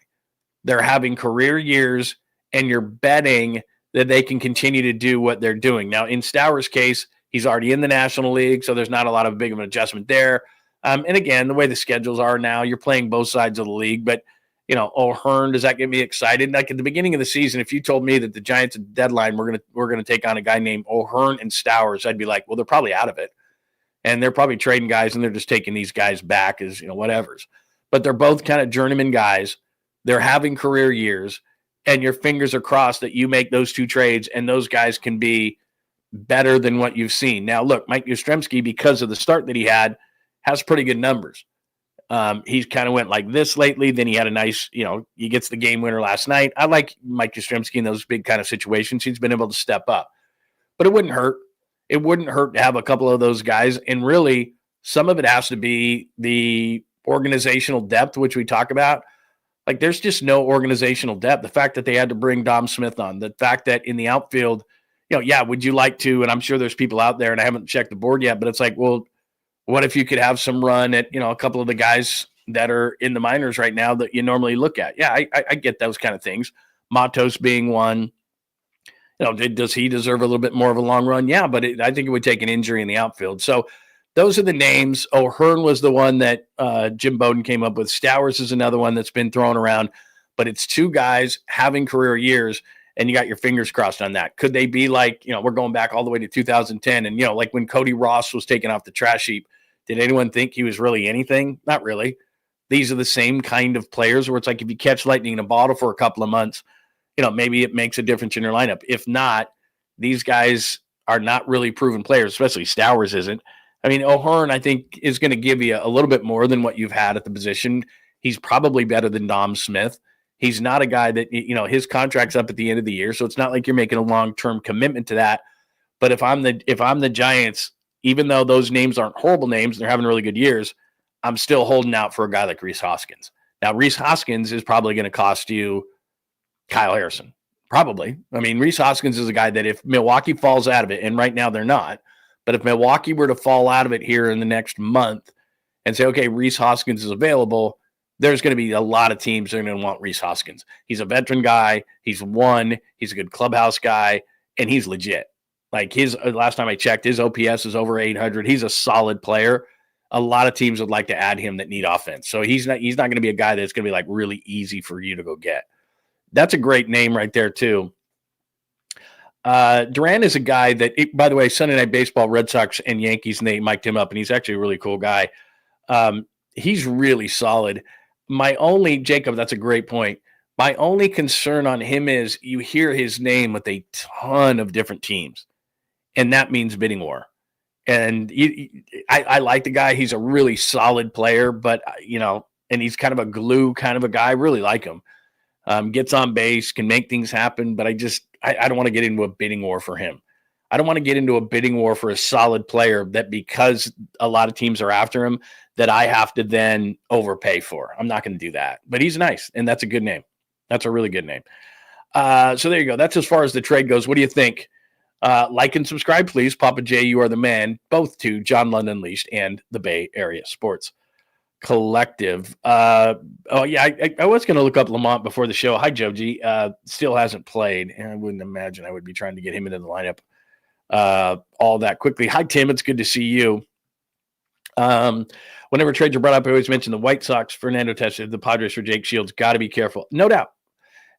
They're having career years, and you're betting that they can continue to do what they're doing. Now, in Stowers' case, he's already in the National League, so there's not a lot of big of an adjustment there. And again, the way the schedules are now, you're playing both sides of the league. But, O'Hearn, does that get me excited? Like at the beginning of the season, if you told me that the Giants at the deadline we're gonna take on a guy named O'Hearn and Stowers, I'd be like, well, they're probably out of it. And they're probably trading guys, and they're just taking these guys back as, whatevers. But they're both kind of journeyman guys. They're having career years, and your fingers are crossed that you make those two trades, and those guys can be better than what you've seen. Now, look, Mike Yastrzemski, because of the start that he had, has pretty good numbers. He's kind of went like this lately. Then he had a nice, he gets the game winner last night. I like Mike Yastrzemski in those big kind of situations. He's been able to step up. But it wouldn't hurt. It wouldn't hurt to have a couple of those guys. And really, some of it has to be the organizational depth, which we talk about. Like, there's just no organizational depth. The fact that they had to bring Dom Smith on, the fact that in the outfield, would you like to, and I'm sure there's people out there, and I haven't checked the board yet, but it's like, well, what if you could have some run at, a couple of the guys that are in the minors right now that you normally look at? Yeah, I get those kind of things. Matos being one. Does he deserve a little bit more of a long run? Yeah, but I think it would take an injury in the outfield. So those are the names. O'Hearn was the one that Jim Bowden came up with. Stowers is another one that's been thrown around. But it's two guys having career years, and you got your fingers crossed on that. Could they be like, we're going back all the way to 2010, and, like when Cody Ross was taken off the trash heap, did anyone think he was really anything? Not really. These are the same kind of players where it's like if you catch lightning in a bottle for a couple of months, maybe it makes a difference in your lineup. If not, these guys are not really proven players, especially Stowers isn't. I mean, O'Hearn, I think, is going to give you a little bit more than what you've had at the position. He's probably better than Dom Smith. He's not a guy that, his contract's up at the end of the year, so it's not like you're making a long-term commitment to that. But if I'm the Giants, even though those names aren't horrible names, they're having really good years, I'm still holding out for a guy like Rhys Hoskins. Now, Rhys Hoskins is probably going to cost you Kyle Harrison. Probably. I mean, Rhys Hoskins is a guy that if Milwaukee falls out of it, and right now they're not, but if Milwaukee were to fall out of it here in the next month and say, okay, Rhys Hoskins is available, there's going to be a lot of teams that are going to want Rhys Hoskins. He's a veteran guy. He's a good clubhouse guy, and he's legit. Like last time I checked, his OPS is over 800. He's a solid player. A lot of teams would like to add him that need offense. So he's not going to be a guy that's going to be like really easy for you to go get. That's a great name right there too. Duran is a guy that, by the way, Sunday Night Baseball, Red Sox and Yankees, and they mic'd him up, and he's actually a really cool guy. He's really solid. Jacob, that's a great point. My only concern on him is you hear his name with a ton of different teams, and that means bidding war. And I like the guy. He's a really solid player, but, and he's kind of a glue kind of a guy. I really like him. Gets on base, can make things happen, but I don't want to get into a bidding war for him. I don't want to get into a bidding war for a solid player that because a lot of teams are after him that I have to then overpay for. I'm not going to do that. But he's nice, and that's a good name. That's a really good name. So there you go. That's as far as the trade goes. What do you think? Like and subscribe, please. Papa J, you are the man, both to John Lund Unleashed and the Bay Area Sports Collective. I was going to look up Lamont before the show. Hi, Joji. Still hasn't played, and I wouldn't imagine I would be trying to get him into the lineup all that quickly. Hi, Tim. It's good to see you. Whenever trades are brought up, I always mention the White Sox, Fernando Tatis, the Padres for Jake Shields. Got to be careful. No doubt.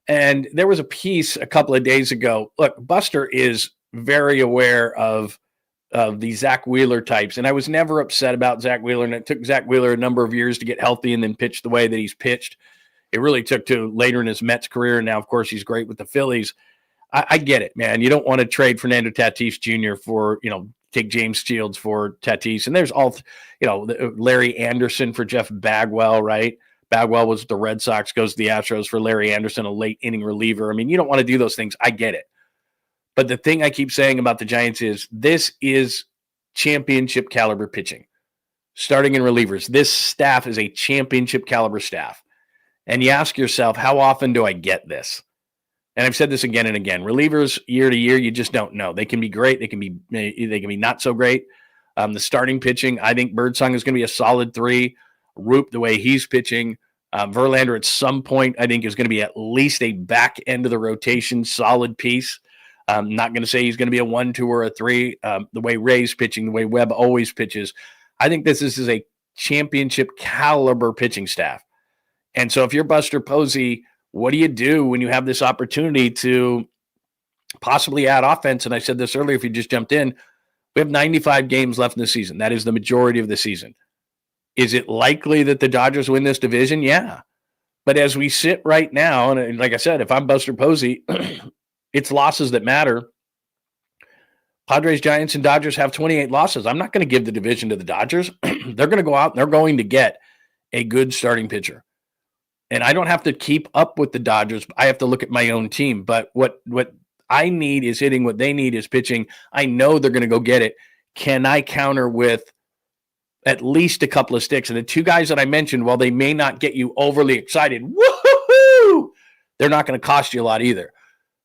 And there was a piece a couple of days ago. Look, Buster is very aware of the Zach Wheeler types. And I was never upset about Zach Wheeler. And it took Zach Wheeler a number of years to get healthy and then pitch the way that he's pitched. It really took to later in his Mets career. And now, of course, he's great with the Phillies. I get it, man. You don't want to trade Fernando Tatis Jr. for, take James Shields for Tatis. And there's all, Larry Anderson for Jeff Bagwell, right? Bagwell was the Red Sox, goes to the Astros for Larry Anderson, a late inning reliever. I mean, you don't want to do those things. I get it. But the thing I keep saying about the Giants is this is championship caliber pitching, starting in relievers. This staff is a championship caliber staff. And you ask yourself, how often do I get this? And I've said this again and again. Relievers year to year, you just don't know. They can be great. They can be not so great. The starting pitching, I think Birdsong is going to be a solid 3. Roop, the way he's pitching. Verlander at some point, I think, is going to be at least a back end of the rotation solid piece. I'm not going to say he's going to be a 1, 2, or a 3. The way Ray's pitching, the way Webb always pitches, I think this is a championship caliber pitching staff. And so if you're Buster Posey, what do you do when you have this opportunity to possibly add offense? And I said this earlier, if you just jumped in, we have 95 games left in the season. That is the majority of the season. Is it likely that the Dodgers win this division? Yeah. But as we sit right now, and like I said, if I'm Buster Posey, it's losses that matter. Padres, Giants, and Dodgers have 28 losses. I'm not going to give the division to the Dodgers. They're going to go out and they're going to get a good starting pitcher. And I don't have to keep up with the Dodgers. I have to look at my own team. But what I need is hitting. What they need is pitching. I know they're going to go get it. Can I counter with at least a couple of sticks? And the 2 guys that I mentioned, while they may not get you overly excited, woohoo, they're not going to cost you a lot either.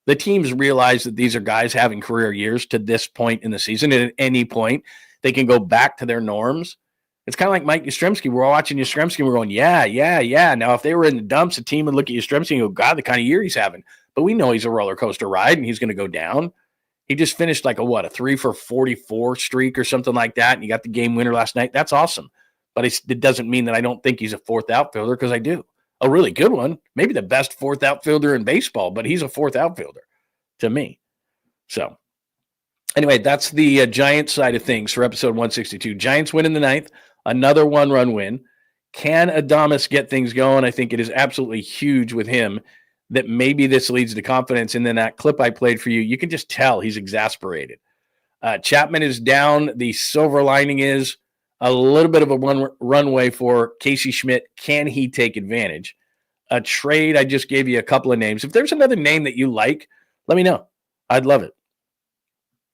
The teams realize that these are guys having career years to this point in the season. And at any point, they can go back to their norms. It's kind of like Mike Yastrzemski. We're all watching Yastrzemski and we're going, yeah. Now, if they were in the dumps, a team would look at Yastrzemski and go, God, the kind of year he's having. But we know he's a roller coaster ride and he's going to go down. He just finished like a 3 for 44 streak or something like that. And he got the game winner last night. That's awesome. But it doesn't mean that I don't think he's a 4th outfielder, because I do. A really good one. Maybe the best 4th outfielder in baseball, but he's a 4th outfielder to me. So anyway, that's the Giants side of things for episode 162. Giants win in the 9th. Another 1-run win. Can Adames get things going? I think it is absolutely huge with him that maybe this leads to confidence. And then that clip I played for you, you can just tell he's exasperated. Chapman is down. The silver lining is a little bit of a runway for Casey Schmidt. Can he take advantage? A trade, I just gave you a couple of names. If there's another name that you like, let me know. I'd love it.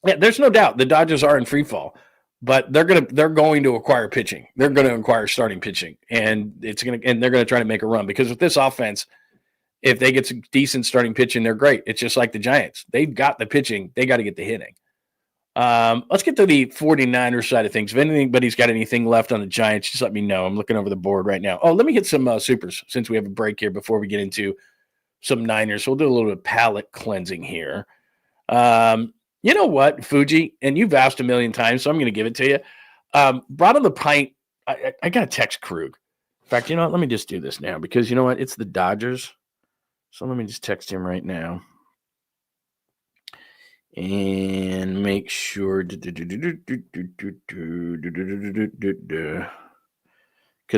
Yeah, there's no doubt the Dodgers are in free fall. But they're going to acquire pitching. They're going to acquire starting pitching, and they're going to try to make a run, because with this offense, if they get some decent starting pitching, they're great. It's just like the Giants. They've got the pitching. They got to get the hitting. Let's get to the 49ers side of things. If anybody's got anything left on the Giants, just let me know. I'm looking over the board right now. Oh, let me hit some supers since we have a break here before we get into some Niners. So we'll do a little bit of palate cleansing here. You know what, Fuji, and you've asked a million times, so I'm going to give it to you. Brought on the pint, I got to text Krug. In fact, you know what? Let me just do this now, because you know what? It's the Dodgers. So let me just text him right now and make sure. Because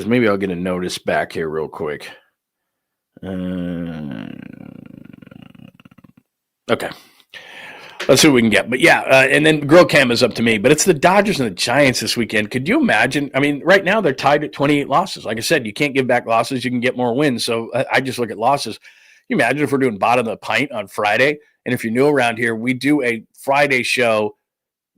maybe I'll get a notice back here real quick. Okay. Let's see what we can get. But yeah, and then Grill Cam is up to me. But it's the Dodgers and the Giants this weekend. Could you imagine? I mean, right now they're tied at 28 losses. Like I said, you can't give back losses. You can get more wins. So I just look at losses. Can you imagine if we're doing bottom of the pint on Friday? And if you're new around here, we do a Friday show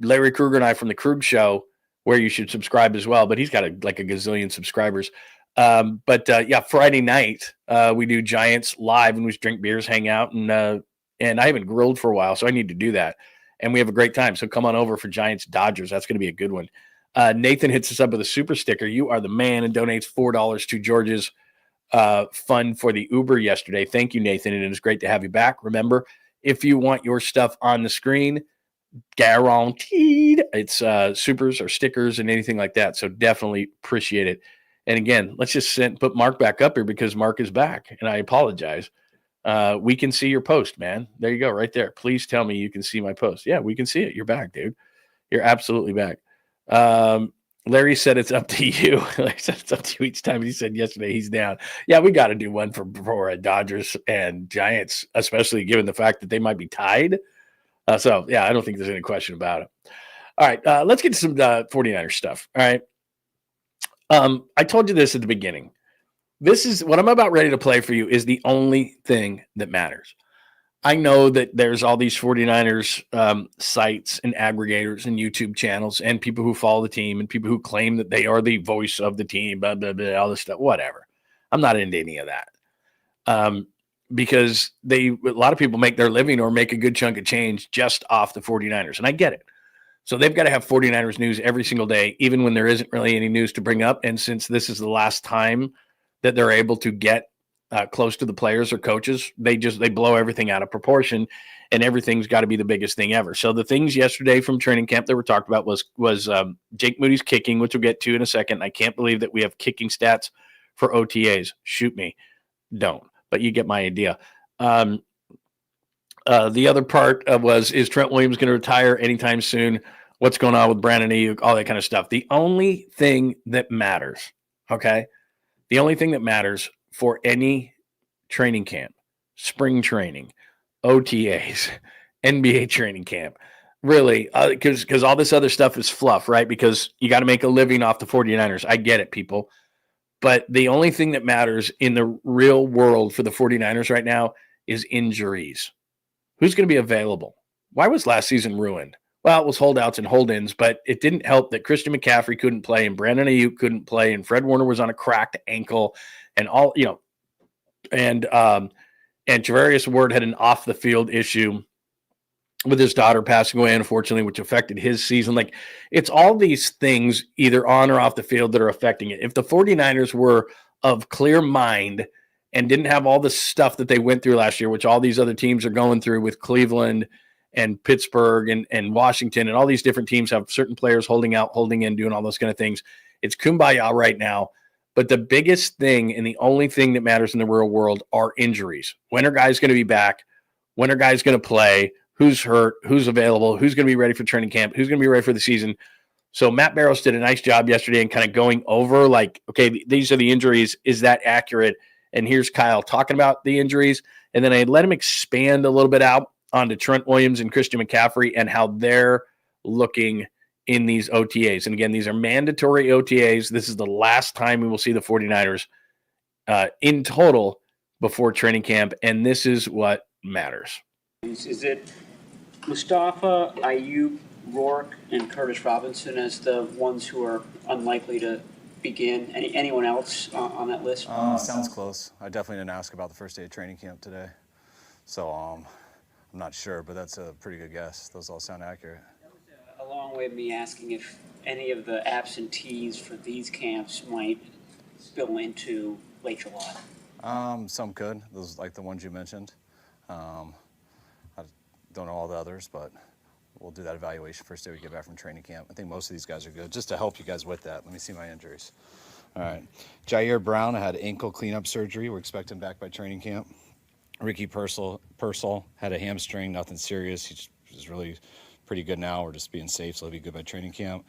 Larry Kruger and I from the Krug Show, where you should subscribe as well. But he's got like a gazillion subscribers. Yeah, Friday night we do Giants live, and we just drink beers, hang out, and I haven't grilled for a while, so I need to do that. And we have a great time. So come on over for Giants Dodgers. That's going to be a good one. Nathan hits us up with a super sticker. You are the man, and donates $4 to George's fund for the Uber yesterday. Thank you, Nathan. And it is great to have you back. Remember, if you want your stuff on the screen, guaranteed, it's supers or stickers and anything like that. So definitely appreciate it. And again, let's just put Mark back up here because Mark is back, and I apologize. We can see your post, man. There you go, right there. Please tell me you can see my post. Yeah, we can see it. You're back, dude. You're absolutely back. Larry said it's up to you. Larry said it's up to you each time. He said yesterday he's down. Yeah, we got to do one for Dodgers and Giants, especially given the fact that they might be tied. So, yeah, I don't think there's any question about it. All right, let's get to some 49ers stuff. All right. I told you this at the beginning. This is what I'm about ready to play for you is the only thing that matters. I know that there's all these 49ers sites and aggregators and YouTube channels and people who follow the team and people who claim that they are the voice of the team, blah, blah, blah, all this stuff, whatever. I'm not into any of that because a lot of people make their living or make a good chunk of change just off the 49ers, and I get it. So they've got to have 49ers news every single day, even when there isn't really any news to bring up. And since this is the last time that they're able to get close to the players or coaches, they blow everything out of proportion, and everything's got to be the biggest thing ever. So the things yesterday from training camp that were talked about was Jake Moody's kicking, which we'll get to in a second. I can't believe that we have kicking stats for OTAs. Shoot me. Don't. But you get my idea. The other part is Trent Williams going to retire anytime soon? What's going on with Brandon Ayuk? All that kind of stuff. The only thing that matters, okay? The only thing that matters for any training camp, spring training, OTAs, NBA training camp, really, because all this other stuff is fluff, right? Because you got to make a living off the 49ers. I get it, people. But the only thing that matters in the real world for the 49ers right now is injuries. Who's going to be available? Why was last season ruined? Well, it was holdouts and hold-ins, but it didn't help that Christian McCaffrey couldn't play and Brandon Ayuk couldn't play and Fred Warner was on a cracked ankle and all, and Javarius Ward had an off-the-field issue with his daughter passing away, unfortunately, which affected his season. Like, it's all these things either on or off the field that are affecting it. If the 49ers were of clear mind and didn't have all the stuff that they went through last year, which all these other teams are going through with Cleveland and Pittsburgh and Washington, and all these different teams have certain players holding out, holding in, doing all those kind of things. It's kumbaya right now. But the biggest thing and the only thing that matters in the real world are injuries. When are guys going to be back? When are guys going to play? Who's hurt? Who's available? Who's going to be ready for training camp? Who's going to be ready for the season? So Matt Barrows did a nice job yesterday in kind of going over, like, okay, these are the injuries. Is that accurate? And here's Kyle talking about the injuries. And then I let him expand a little bit out onto Trent Williams and Christian McCaffrey and how they're looking in these OTAs. And again, these are mandatory OTAs. This is the last time we will see the 49ers in total before training camp. And this is what matters. Is it Mustafa, Ayuk, Rourke, and Curtis Robinson as the ones who are unlikely to begin? Anyone else on that list? Sounds close. I definitely didn't ask about the first day of training camp today. So I'm not sure, but that's a pretty good guess. Those all sound accurate. That was a long way of me asking if any of the absentees for these camps might spill into late July. Some could. Those like the ones you mentioned. I don't know all the others, but we'll do that evaluation first day we get back from training camp. I think most of these guys are good. Just to help you guys with that, let me see my injuries. All right. Jair Brown had ankle cleanup surgery. We're expecting back by training camp. Ricky Purcell had a hamstring, nothing serious. He's really pretty good now. We're just being safe, so he'll be good by training camp.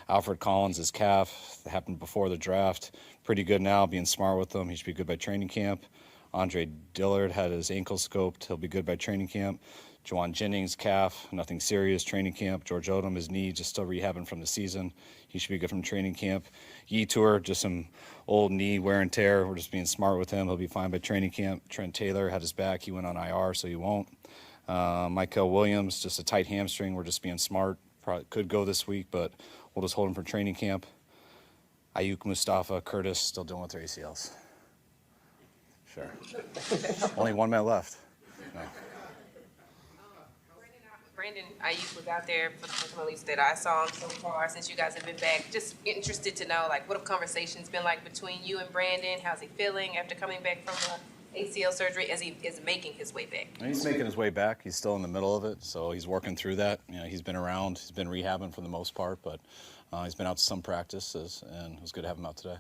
Alfred Collins, his calf, that happened before the draft. Pretty good now, being smart with him. He should be good by training camp. Andre Dillard had his ankle scoped. He'll be good by training camp. Juwan Jennings, calf, nothing serious, training camp. George Odom, his knee, just still rehabbing from the season. He should be good from training camp. Yetur, just some old knee wear and tear. We're just being smart with him. He'll be fine by training camp. Trent Taylor had his back. He went on IR, so he won't. Michael Williams, just a tight hamstring. We're just being smart. probably could go this week, but we'll just hold him for training camp. Ayuk, Mustafa, Curtis still dealing with their ACLs. Sure. Only 1 minute left. No. Brandon Ayuk was out there for the first time, at least that I saw him so far since you guys have been back. Just interested to know, like, what have conversations been like between you and Brandon? How's he feeling after coming back from the ACL surgery as he is making his way back? He's making his way back. He's still in the middle of it, so he's working through that. You know, he's been around. He's been rehabbing for the most part, but he's been out to some practices, and it was good to have him out today.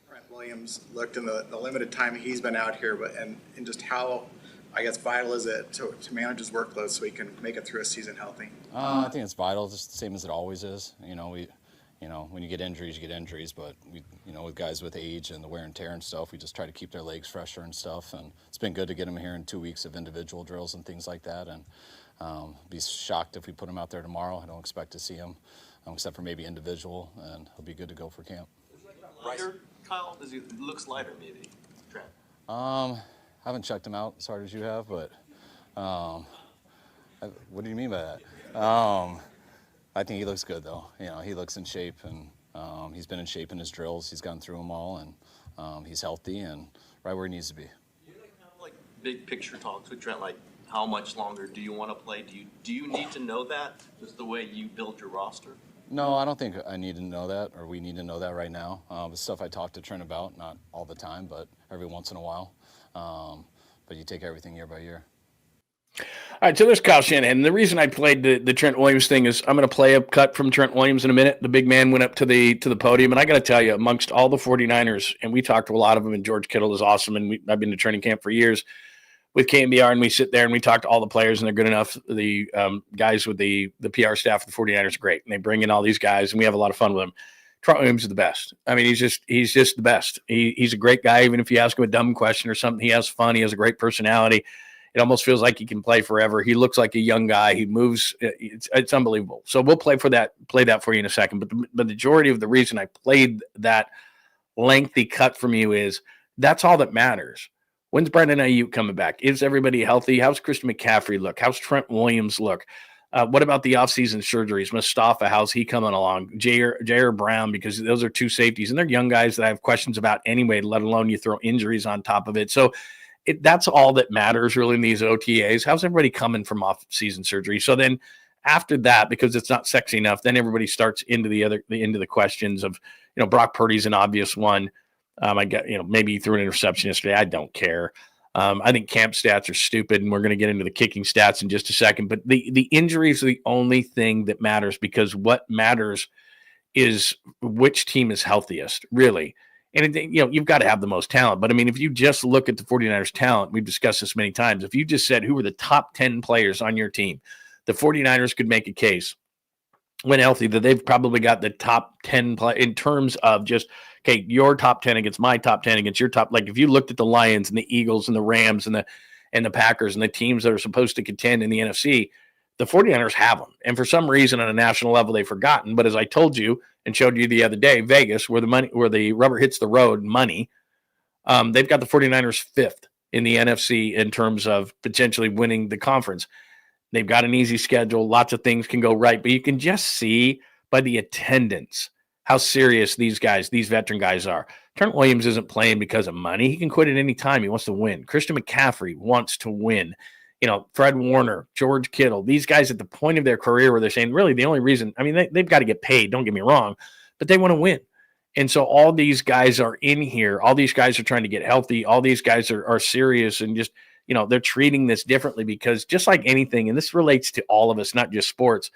Trent Williams looked in the limited time he's been out here, but and just how, I guess, vital is it to manage his workload so he can make it through a season healthy? I think it's vital, just the same as it always is. You know, when you get injuries, you get injuries, but with guys with age and the wear and tear and stuff, we just try to keep their legs fresher and stuff. And it's been good to get him here in 2 weeks of individual drills and things like that. And be shocked if we put him out there tomorrow. I don't expect to see him, except for maybe individual, and he'll be good to go for camp. Lighter, Kyle? Does he looks lighter, maybe? Trent. I haven't checked him out as hard as you have, but what do you mean by that? I think he looks good, though. You know, he looks in shape, and he's been in shape in his drills. He's gone through them all, and he's healthy and right where he needs to be. You have like big picture talks with Trent, like how much longer do you want to play? Do you need to know that just the way you build your roster? No, I don't think I need to know that, or we need to know that right now. It's stuff I talk to Trent about, not all the time, but every once in a while. But you take everything year by year. All right, so there's Kyle Shanahan. And the reason I played the Trent Williams thing is I'm going to play a cut from Trent Williams in a minute. The big man went up to the podium, and I got to tell you, amongst all the 49ers, and we talked to a lot of them, and George Kittle is awesome, and I've been to training camp for years with KMBR, and we sit there and we talk to all the players, and they're good enough. The guys with the PR staff of the 49ers are great, and they bring in all these guys, and we have a lot of fun with them. Trent Williams is the best. I mean, he's just the best. He's a great guy. Even if you ask him a dumb question or something, he has fun. He has a great personality. It almost feels like he can play forever. He looks like a young guy. He moves. It's unbelievable. So we'll play that for you in a second. But the majority of the reason I played that lengthy cut from you is that's all that matters. When's Brandon Ayuk coming back? Is everybody healthy? How's Christian McCaffrey look? How's Trent Williams look? What about the offseason surgeries? Mustafa, how's he coming along? Jair Brown, because those are two safeties, and they're young guys that I have questions about anyway, let alone you throw injuries on top of it. So that's all that matters really in these OTAs. How's everybody coming from off-season surgery? So then after that, because it's not sexy enough, then everybody starts into the questions of, Brock Purdy's an obvious one. I got, maybe he threw an interception yesterday. I don't care. I think camp stats are stupid, and we're going to get into the kicking stats in just a second. But the injuries are the only thing that matters, because what matters is which team is healthiest, really. And, you've got to have the most talent. But, I mean, if you just look at the 49ers' talent, we've discussed this many times. If you just said who were the top 10 players on your team, the 49ers could make a case when healthy that they've probably got the top 10 in terms of just, okay, your top 10 against my top 10 against your top. Like if you looked at the Lions and the Eagles and the Rams and the Packers and the teams that are supposed to contend in the NFC, the 49ers have them. And for some reason on a national level, they've forgotten. But as I told you and showed you the other day, Vegas, where the rubber hits the road, money, they've got the 49ers fifth in the NFC in terms of potentially winning the conference. They've got an easy schedule. Lots of things can go right, but you can just see by the attendance how serious these veteran guys are. Trent Williams isn't playing because of money. He can quit at any time. He wants to win. Christian McCaffrey wants to win. Fred Warner, George Kittle, these guys at the point of their career where they're saying, really, the only reason, I mean, they've got to get paid, don't get me wrong, but they want to win. And so all these guys are in here. All these guys are trying to get healthy. All these guys are serious and just, they're treating this differently, because just like anything, and this relates to all of us, not just sports,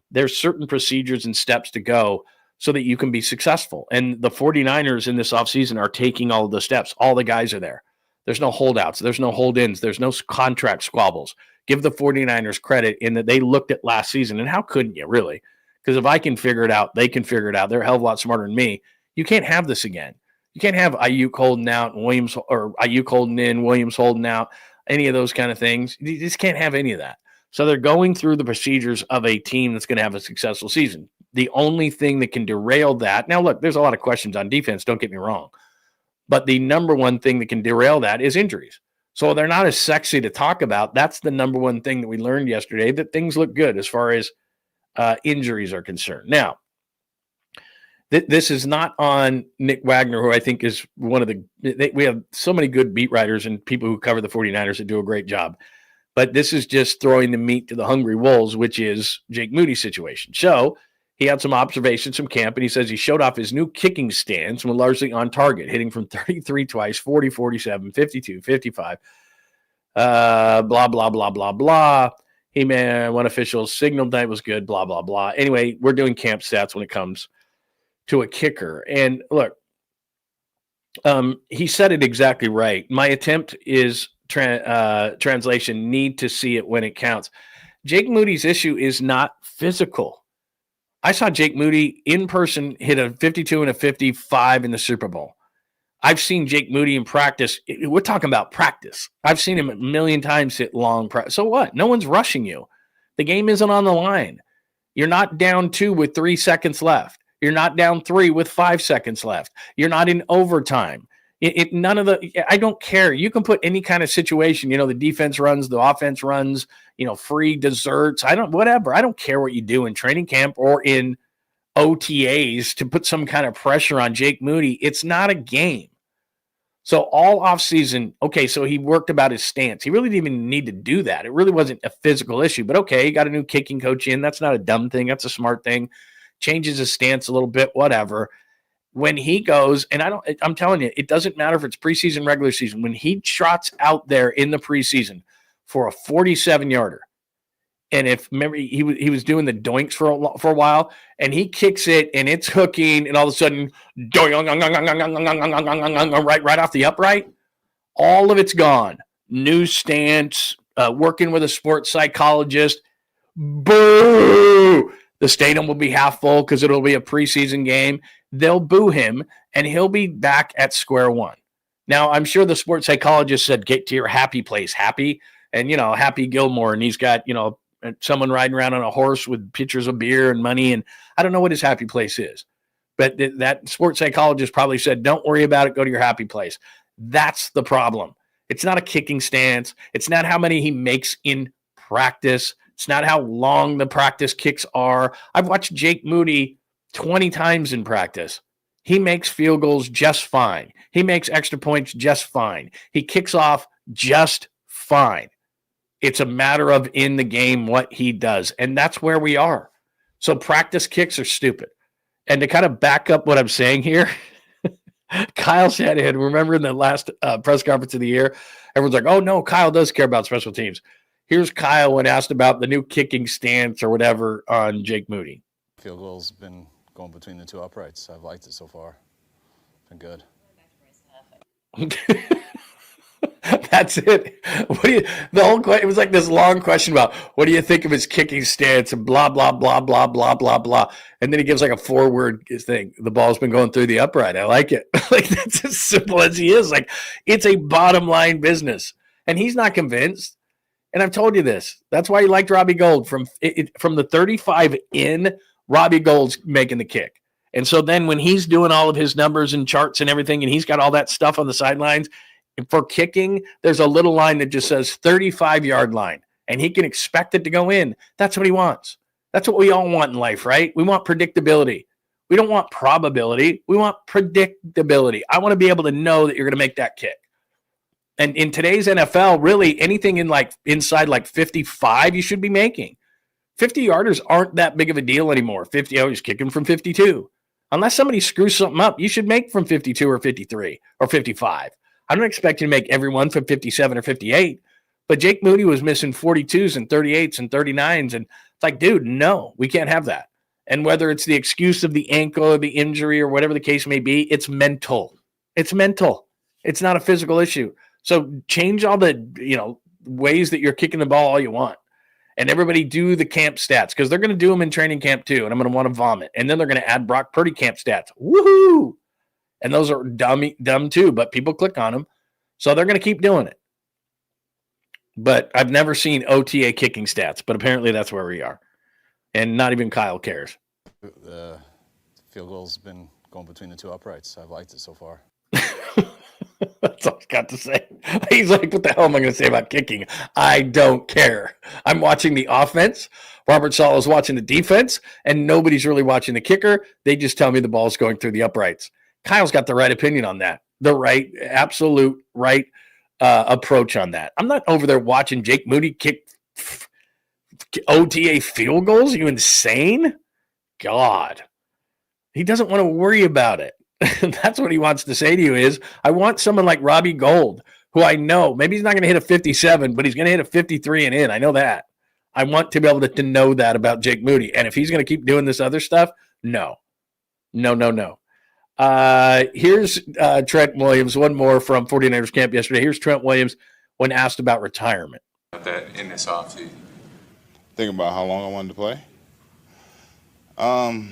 there's certain procedures and steps to go so that you can be successful. And the 49ers in this offseason are taking all of the steps. All the guys are there. There's no holdouts. There's no hold-ins. There's no contract squabbles. Give the 49ers credit in that they looked at last season, and how couldn't you, really? Because if I can figure it out, they can figure it out. They're a hell of a lot smarter than me. You can't have this again. You can't have Ayuk holding out and Williams, or Ayuk holding in, Williams holding out, any of those kind of things. You just can't have any of that. So they're going through the procedures of a team that's going to have a successful season. The only thing that can derail that, now look, there's a lot of questions on defense, don't get me wrong, but the number one thing that can derail that is injuries. So they're not as sexy to talk about. That's the number one thing that we learned yesterday, that things look good as far as injuries are concerned. Now, this is not on Nick Wagner, who I think is one of we have so many good beat writers and people who cover the 49ers that do a great job. But this is just throwing the meat to the hungry wolves, which is Jake Moody's situation. So he had some observations from camp, and he says he showed off his new kicking stance and was largely on target, hitting from 33 twice, 40, 47, 52, 55, blah, blah, blah, blah, blah. One official signaled that was good, blah, blah, blah. Anyway, we're doing camp stats when it comes to a kicker. And look, he said it exactly right. My attempt is translation, need to see it when it counts. Jake Moody's issue is not physical. I saw Jake Moody in person hit a 52 and a 55 in the Super Bowl. I've seen Jake Moody in practice. We're talking about practice. I've seen him a million times hit long practice. So what? No one's rushing you. The game isn't on the line. You're not down 2 with 3 seconds left. You're not down 3 with 5 seconds left. You're not in overtime. I don't care. You can put any kind of situation, the defense runs, the offense runs, free desserts. Whatever. I don't care what you do in training camp or in OTAs to put some kind of pressure on Jake Moody. It's not a game. So all offseason, okay, so he worked about his stance. He really didn't even need to do that. It really wasn't a physical issue, but okay, he got a new kicking coach in. That's not a dumb thing. That's a smart thing. Changes his stance a little bit, whatever. When he goes, and I'm telling you, it doesn't matter if it's preseason, regular season. When he trots out there in the preseason for a 47-yarder, and remember he was doing the doinks for a while, and he kicks it, and it's hooking, and all of a sudden, right off the upright, all of it's gone. New stance, working with a sports psychologist. Boo! The stadium will be half full because it'll be a preseason game. They'll boo him, and he'll be back at square one. Now, I'm sure the sports psychologist said, get to your happy place, Happy. And, Happy Gilmore, and he's got, someone riding around on a horse with pitchers of beer and money. And I don't know what his happy place is. But that sports psychologist probably said, don't worry about it. Go to your happy place. That's the problem. It's not a kicking stance. It's not how many he makes in practice. It's not how long the practice kicks are. I've watched Jake Moody 20 times in practice. He makes field goals just fine. He makes extra points just fine. He kicks off just fine. It's a matter of in the game what he does. And that's where we are. So practice kicks are stupid. And to kind of back up what I'm saying here, Kyle Shanahan, remember in the last press conference of the year, everyone's like, oh, no, Kyle does care about special teams. Here's Kyle when asked about the new kicking stance or whatever on Jake Moody. Field goal's been going between the 2 uprights. I've liked it so far. Been good. That's it. It was like this long question about what do you think of his kicking stance and blah, blah, blah, blah, blah, blah, blah. And then he gives like a 4-word thing. The ball's been going through the upright. I like it. Like that's as simple as he is. Like it's a bottom line business. And he's not convinced. And I've told you this. That's why he liked Robbie Gould. From the 35 in, Robbie Gould's making the kick. And so then when he's doing all of his numbers and charts and everything, and he's got all that stuff on the sidelines, for kicking, there's a little line that just says 35-yard line, and he can expect it to go in. That's what he wants. That's what we all want in life, right? We want predictability. We don't want probability. We want predictability. I want to be able to know that you're going to make that kick. And in today's NFL, really anything inside 55, you should be making. 50-yarders aren't that big of a deal anymore. 50-yarders kicking from 52. Unless somebody screws something up, you should make from 52 or 53 or 55. I don't expect you to make everyone from 57 or 58, but Jake Moody was missing 42s and 38s and 39s. And it's like, dude, no, we can't have that. And whether it's the excuse of the ankle or the injury or whatever the case may be, it's mental. It's mental. It's not a physical issue. So change all the, ways that you're kicking the ball all you want. And everybody do the camp stats because they're going to do them in training camp too. And I'm going to want to vomit. And then they're going to add Brock Purdy camp stats. Woohoo! And those are dumb too, but people click on them. So they're going to keep doing it. But I've never seen OTA kicking stats, but apparently that's where we are. And not even Kyle cares. The field goal's been going between the 2 uprights. I've liked it so far. That's all he's got to say. He's like, what the hell am I going to say about kicking? I don't care. I'm watching the offense. Robert Saleh is watching the defense, and nobody's really watching the kicker. They just tell me the ball's going through the uprights. Kyle's got the right opinion on that. The right, absolute right approach on that. I'm not over there watching Jake Moody kick OTA field goals. Are you insane? God. He doesn't want to worry about it. That's what he wants to say to you is, I want someone like Robbie Gould, who I know, maybe he's not going to hit a 57, but he's going to hit a 53 and in. I know that. I want to be able to know that about Jake Moody. And if he's going to keep doing this other stuff, no. Here's Trent Williams, one more from 49ers camp yesterday. Here's Trent Williams when asked about retirement. That in this offseason. Thinking about how long I wanted to play. I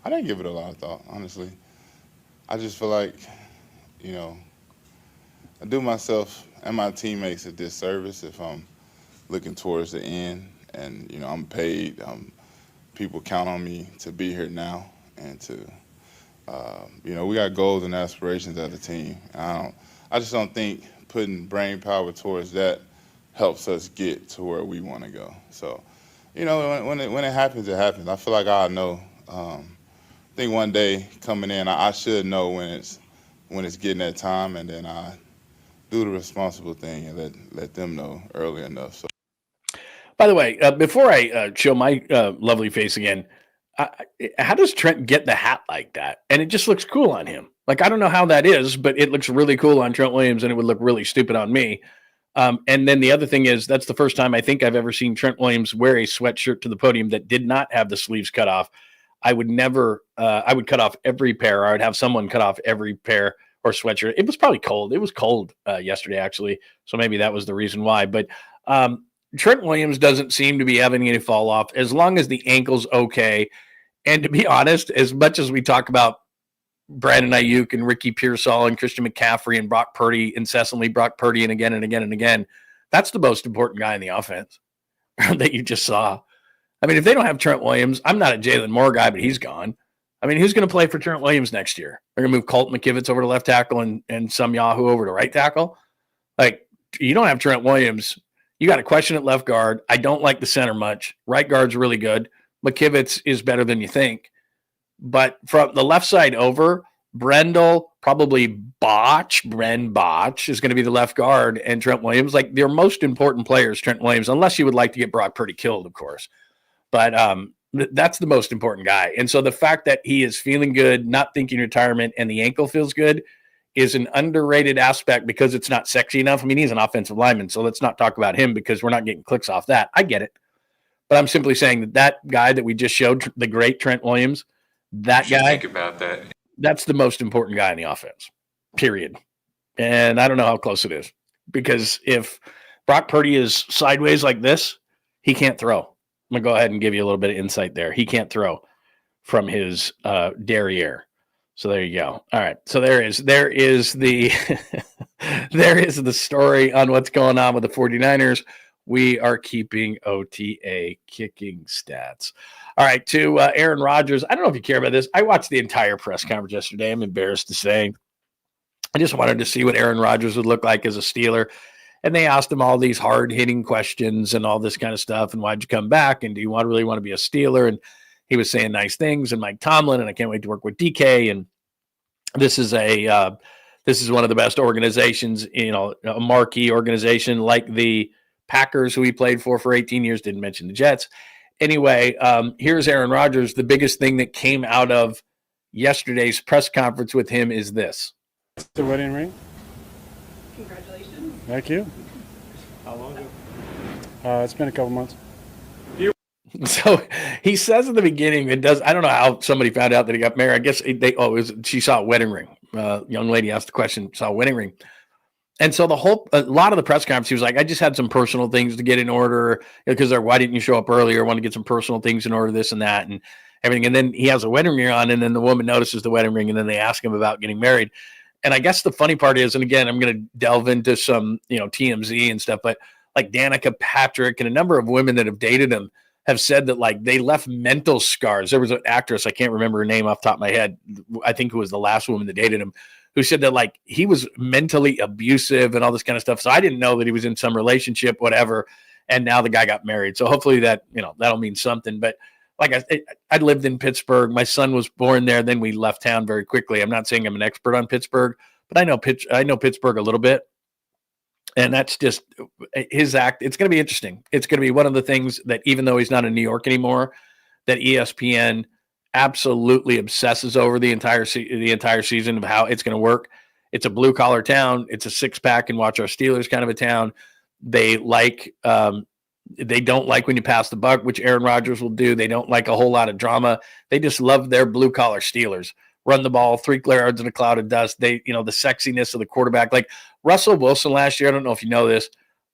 didn't give it a lot of thought, honestly. I just feel like, I do myself and my teammates a disservice if I'm looking towards the end and, I'm paid. People count on me to be here now and to, we got goals and aspirations as a team. I just don't think putting brain power towards that helps us get to where we want to go. So, when it happens, it happens. I feel like I know. I think one day coming in, I should know when it's getting that time, and then I do the responsible thing and let them know early enough. So, by the way, before I show my lovely face again, how does Trent get the hat like that? And it just looks cool on him. Like, I don't know how that is, but it looks really cool on Trent Williams, and it would look really stupid on me. And then the other thing is, that's the first time I think I've ever seen Trent Williams wear a sweatshirt to the podium that did not have the sleeves cut off. I would never, I would cut off every pair. I would have someone cut off every pair or sweatshirt. It was probably cold. It was cold yesterday, actually. So maybe that was the reason why. But Trent Williams doesn't seem to be having any fall off as long as the ankle's okay. And to be honest, as much as we talk about Brandon Ayuk and Ricky Pearsall and Christian McCaffrey and Brock Purdy, incessantly Brock Purdy and again and again and again, that's the most important guy in the offense that you just saw. I mean, if they don't have Trent Williams, I'm not a Jalen Moore guy, but he's gone. I mean, who's going to play for Trent Williams next year? They're going to move Colt McKivitz over to left tackle and some Yahoo over to right tackle. Like, you don't have Trent Williams. You got a question at left guard. I don't like the center much. Right guard's really good. McKivitz is better than you think. But from the left side over, Brendel, probably Bren Botch is going to be the left guard, and Trent Williams. Like, their most important players, Trent Williams, unless you would like to get Brock Purdy killed, of course. But that's the most important guy. And so the fact that he is feeling good, not thinking retirement, and the ankle feels good is an underrated aspect because it's not sexy enough. I mean, he's an offensive lineman, so let's not talk about him because we're not getting clicks off that. I get it. But I'm simply saying that guy that we just showed, the great Trent Williams, that guy, think about that. That's the most important guy in the offense, period. And I don't know how close it is because if Brock Purdy is sideways like this, he can't throw. I'm going to go ahead and give you a little bit of insight there. He can't throw from his derriere. So there you go. All right. So there is the there is the story on what's going on with the 49ers. We are keeping OTA kicking stats. All right, to Aaron Rodgers. I don't know if you care about this. I watched the entire press conference yesterday. I'm embarrassed to say. I just wanted to see what Aaron Rodgers would look like as a Steeler. And they asked him all these hard-hitting questions and all this kind of stuff. And why'd you come back? And do you really want to be a Steeler? And he was saying nice things. And Mike Tomlin, and I can't wait to work with DK. And this is one of the best organizations, a marquee organization like the Packers, who he played for 18 years. Didn't mention the Jets. Anyway, here's Aaron Rodgers. The biggest thing that came out of yesterday's press conference with him is this. The wedding ring. Congratulations. Thank you. How long ago? It's been a couple months. So he says in the beginning, I don't know how somebody found out that he got married. I guess she saw a wedding ring. Young lady asked the question, saw a wedding ring. And so a lot of the press conference, he was like, I just had some personal things to get in order because why didn't you show up earlier? I want to get some personal things in order, this and that and everything. And then he has a wedding ring on, and then the woman notices the wedding ring, and then they ask him about getting married. And I guess the funny part is, and again, I'm going to delve into some, TMZ and stuff, but like Danica Patrick and a number of women that have dated him have said that like they left mental scars. There was an actress, I can't remember her name off the top of my head, I think it was the last woman that dated him, who said that like he was mentally abusive and all this kind of stuff. So I didn't know that he was in some relationship, whatever. And now the guy got married. So hopefully that, that'll mean something. But like I lived in Pittsburgh. My son was born there. Then we left town very quickly. I'm not saying I'm an expert on Pittsburgh, but I know Pittsburgh a little bit. And that's just his act. It's going to be interesting. It's going to be one of the things that even though he's not in New York anymore, that ESPN absolutely obsesses over the entire season of how it's going to work. It's a blue collar town. It's a 6-pack and watch our Steelers kind of a town. They they don't like when you pass the buck, which Aaron Rodgers will do. They don't like a whole lot of drama. They just love their blue collar Steelers. Run the ball, 3 yards in a cloud of dust. They, the sexiness of the quarterback. Like Russell Wilson last year, I don't know if you know this,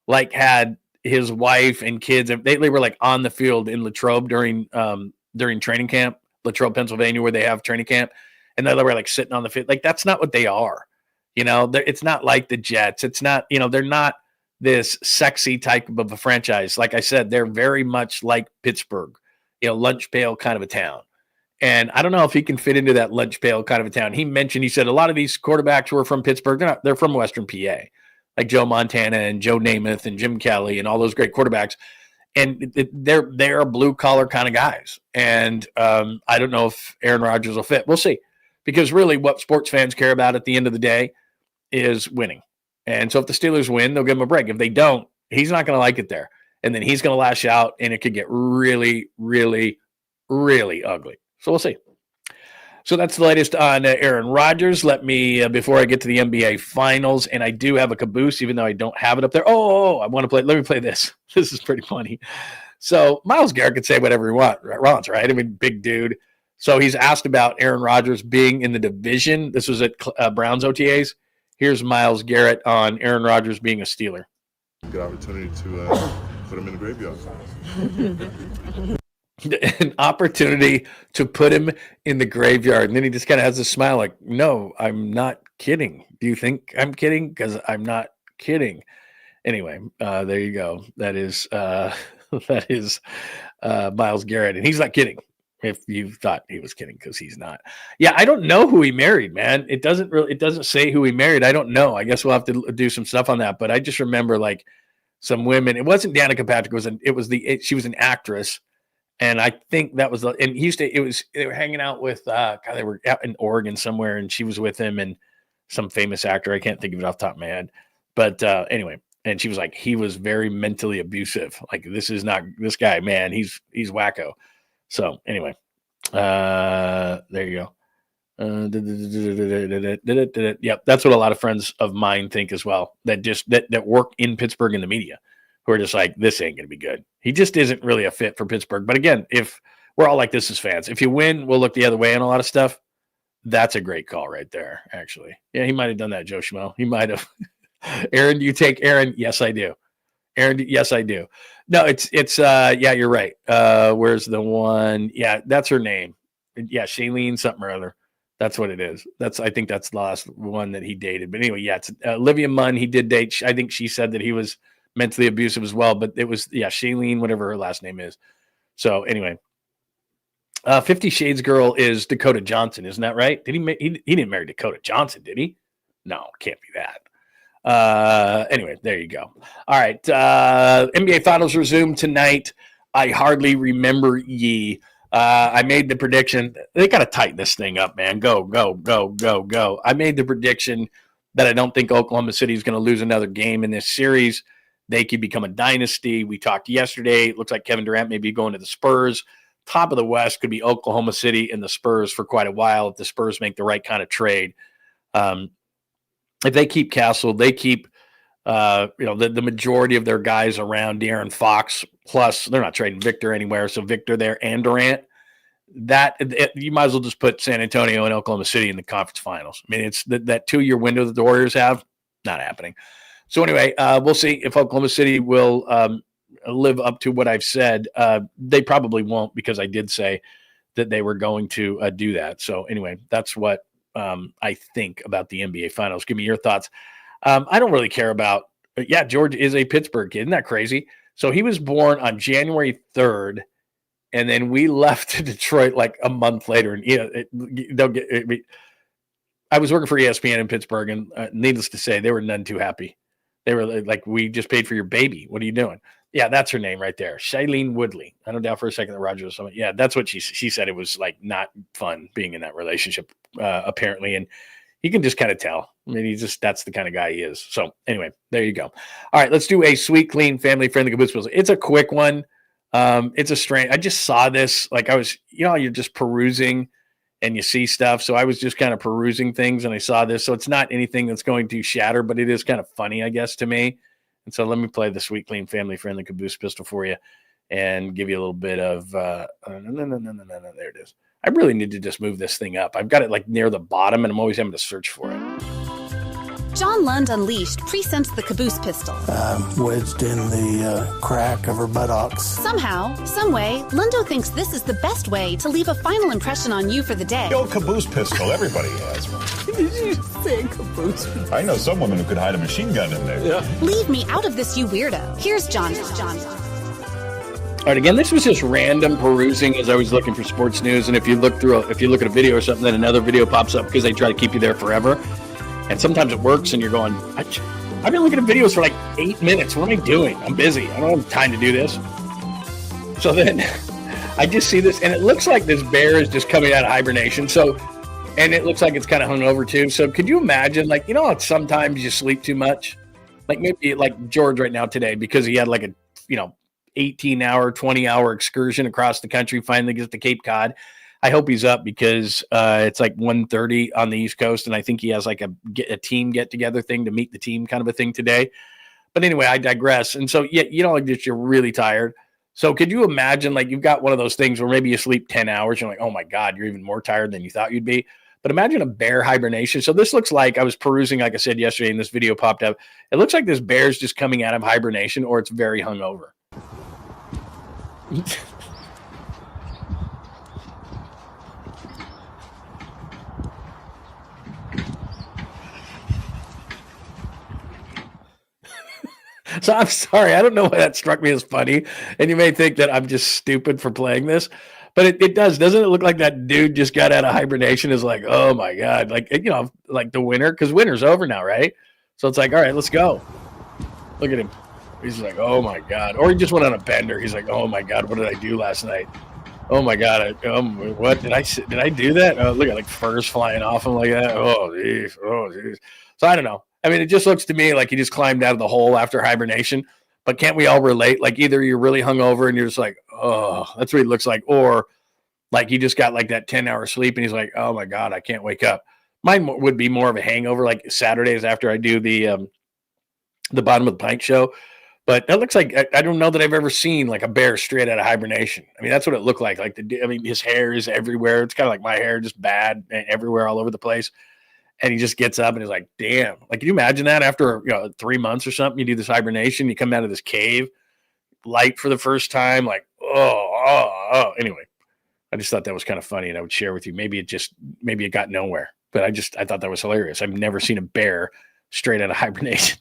like had his wife and kids. They were like on the field in Latrobe during training camp. Latrobe, Pennsylvania, where they have training camp, and they were like sitting on the field. Like that's not what they are, It's not like the Jets. It's not, they're not this sexy type of a franchise. Like I said, they're very much like Pittsburgh, lunch pail kind of a town. And I don't know if he can fit into that lunch pail kind of a town. He said a lot of these quarterbacks who are from Pittsburgh, they're from Western PA, like Joe Montana and Joe Namath and Jim Kelly and all those great quarterbacks. And they're blue collar kind of guys. And I don't know if Aaron Rodgers will fit. We'll see. Because really what sports fans care about at the end of the day is winning. And so if the Steelers win, they'll give him a break. If they don't, he's not going to like it there. And then he's going to lash out and it could get really, really, really ugly. So we'll see. So that's the latest on Aaron Rodgers. Let me, before I get to the NBA Finals, and I do have a caboose, even though I don't have it up there. I want to play. Let me play this. This is pretty funny. So Myles Garrett can say whatever he wants, right? I mean, big dude. So he's asked about Aaron Rodgers being in the division. This was at Browns OTAs. Here's Myles Garrett on Aaron Rodgers being a Steeler. Good opportunity to put him in the graveyard. An opportunity to put him in the graveyard. And then he just kind of has a smile like, no, I'm not kidding. Do you think I'm kidding? Because I'm not kidding. Anyway, there you go. That is Myles Garrett. And he's not kidding if you thought he was kidding, because he's not. Yeah, I don't know who he married, man. It doesn't say who he married. I don't know. I guess we'll have to do some stuff on that. But I just remember like some women. It wasn't Danica Patrick. She was an actress. And I think that was, and they were hanging out with, they were out in Oregon somewhere, and she was with him and some famous actor. I can't think of it off the top of my head. But anyway, and she was like, he was very mentally abusive. Like, this is not this guy, man. He's wacko. So anyway, there you go. Yep, that's what a lot of friends of mine think as well. That work in Pittsburgh in the media, who are just like, this ain't going to be good. He just isn't really a fit for Pittsburgh. But again, if we're all like this as fans, if you win, we'll look the other way on a lot of stuff. That's a great call right there, actually. Yeah, he might have done that, Joe Schmo. He might have. Aaron, do you take Aaron? Yes, I do. Aaron, yes, I do. No, it's yeah, you're right. Where's the one? Yeah, that's her name. Yeah, Shailene something or other. That's what it is. I think that's the last one that he dated. But anyway, yeah, it's Olivia Munn. He did date. I think she said that he was mentally abusive as well, but it was, yeah, Shailene, whatever her last name is. So anyway, 50 Shades girl is Dakota Johnson, isn't that right? Did he didn't marry Dakota Johnson, did he? No, can't be that. Anyway, there you go. All right, NBA Finals resume tonight. I hardly remember ye. I made the prediction. They got to tighten this thing up, man. Go, go, go, go, go. I made the prediction that I don't think Oklahoma City is going to lose another game in this series. They could become a dynasty. We talked yesterday. It looks like Kevin Durant may be going to the Spurs. Top of the West could be Oklahoma City and the Spurs for quite a while if the Spurs make the right kind of trade. If they keep Castle, they keep the majority of their guys around De'Aaron Fox. Plus, they're not trading Victor anywhere, so Victor there and Durant. You might as well just put San Antonio and Oklahoma City in the conference finals. I mean, it's that 2-year window that the Warriors have, not happening. So anyway, we'll see if Oklahoma City will live up to what I've said. They probably won't, because I did say that they were going to do that. So anyway, that's what I think about the NBA Finals. Give me your thoughts. I don't really care about George is a Pittsburgh kid. Isn't that crazy? So he was born on January 3rd, and then we left to Detroit like a month later. And I was working for ESPN in Pittsburgh, and needless to say, they were none too happy. They were like, "We just paid for your baby. What are you doing?" Yeah, that's her name right there, Shailene Woodley. I don't doubt for a second that Rodgers was something. Yeah, that's what she said. It was like not fun being in that relationship, apparently, and you can just kind of tell. I mean, that's the kind of guy he is. So anyway, there you go. All right, let's do a sweet, clean, family-friendly caboose puzzle. It's a quick one. It's a strange. I just saw this. Like I was, you're just perusing and you see stuff. So I was just kind of perusing things and I saw this. So it's not anything that's going to shatter, but it is kind of funny, I guess, to me. And so let me play the sweet, clean, family-friendly caboose pistol for you and give you a little bit of, no, there it is. I really need to just move this thing up. I've got it like near the bottom and I'm always having to search for it. John Lund Unleashed presents the caboose pistol. Wedged in the crack of her buttocks. Somehow, someway, Lundo thinks this is the best way to leave a final impression on you for the day. The old caboose pistol, everybody has one. Did you say caboose pistol? I know some women who could hide a machine gun in there. Yeah. Leave me out of this, you weirdo. Here's John. All right, again, this was just random perusing as I was looking for sports news. And if you look at a video or something, then another video pops up because they try to keep you there forever. And sometimes it works and you're going, I've been looking at videos for like 8 minutes. What am I doing? I'm busy. I don't have time to do this. So then I just see this and it looks like this bear is just coming out of hibernation. So, and it looks like it's kind of hungover too. So could you imagine, like, how sometimes you sleep too much? Like maybe like George right now today, because he had like a, 18-hour, 20-hour excursion across the country, finally gets to Cape Cod. I hope he's up because it's like 1:30 on the East Coast, and I think he has like a team get-together thing to meet the team kind of a thing today. But anyway, I digress. And so, like you're really tired. So could you imagine, like, you've got one of those things where maybe you sleep 10 hours, you're like, oh my God, you're even more tired than you thought you'd be. But imagine a bear hibernation. So this looks like, I was perusing, like I said yesterday, and this video popped up. It looks like this bear's just coming out of hibernation, or it's very hungover. So I'm sorry. I don't know why that struck me as funny. And you may think that I'm just stupid for playing this, but it does. Doesn't it look like that dude just got out of hibernation is like, oh my God, like, like the winter, because winter's over now, right? So it's like, all right, let's go. Look at him. He's like, oh my God. Or he just went on a bender. He's like, oh my God, what did I do last night? Oh my God. What did I do that? Oh, look at like furs flying off him like that. Oh geez. So I don't know. I mean, it just looks to me like he just climbed out of the hole after hibernation, but can't we all relate? Like either you're really hungover and you're just like, oh, that's what he looks like. Or like he just got like that 10-hour sleep and he's like, oh my God, I can't wake up. Mine would be more of a hangover, like Saturdays after I do the bottom of the pint show. But that looks like, I don't know that I've ever seen like a bear straight out of hibernation. I mean, that's what it looked like. His hair is everywhere. It's kind of like my hair, just bad and everywhere, all over the place. And he just gets up and he's like, damn. Like, can you imagine that after 3 months or something? You do this hibernation, you come out of this cave, light for the first time, like, oh. Anyway, I just thought that was kind of funny and I would share with you. Maybe it got nowhere. But I thought that was hilarious. I've never seen a bear straight out of hibernation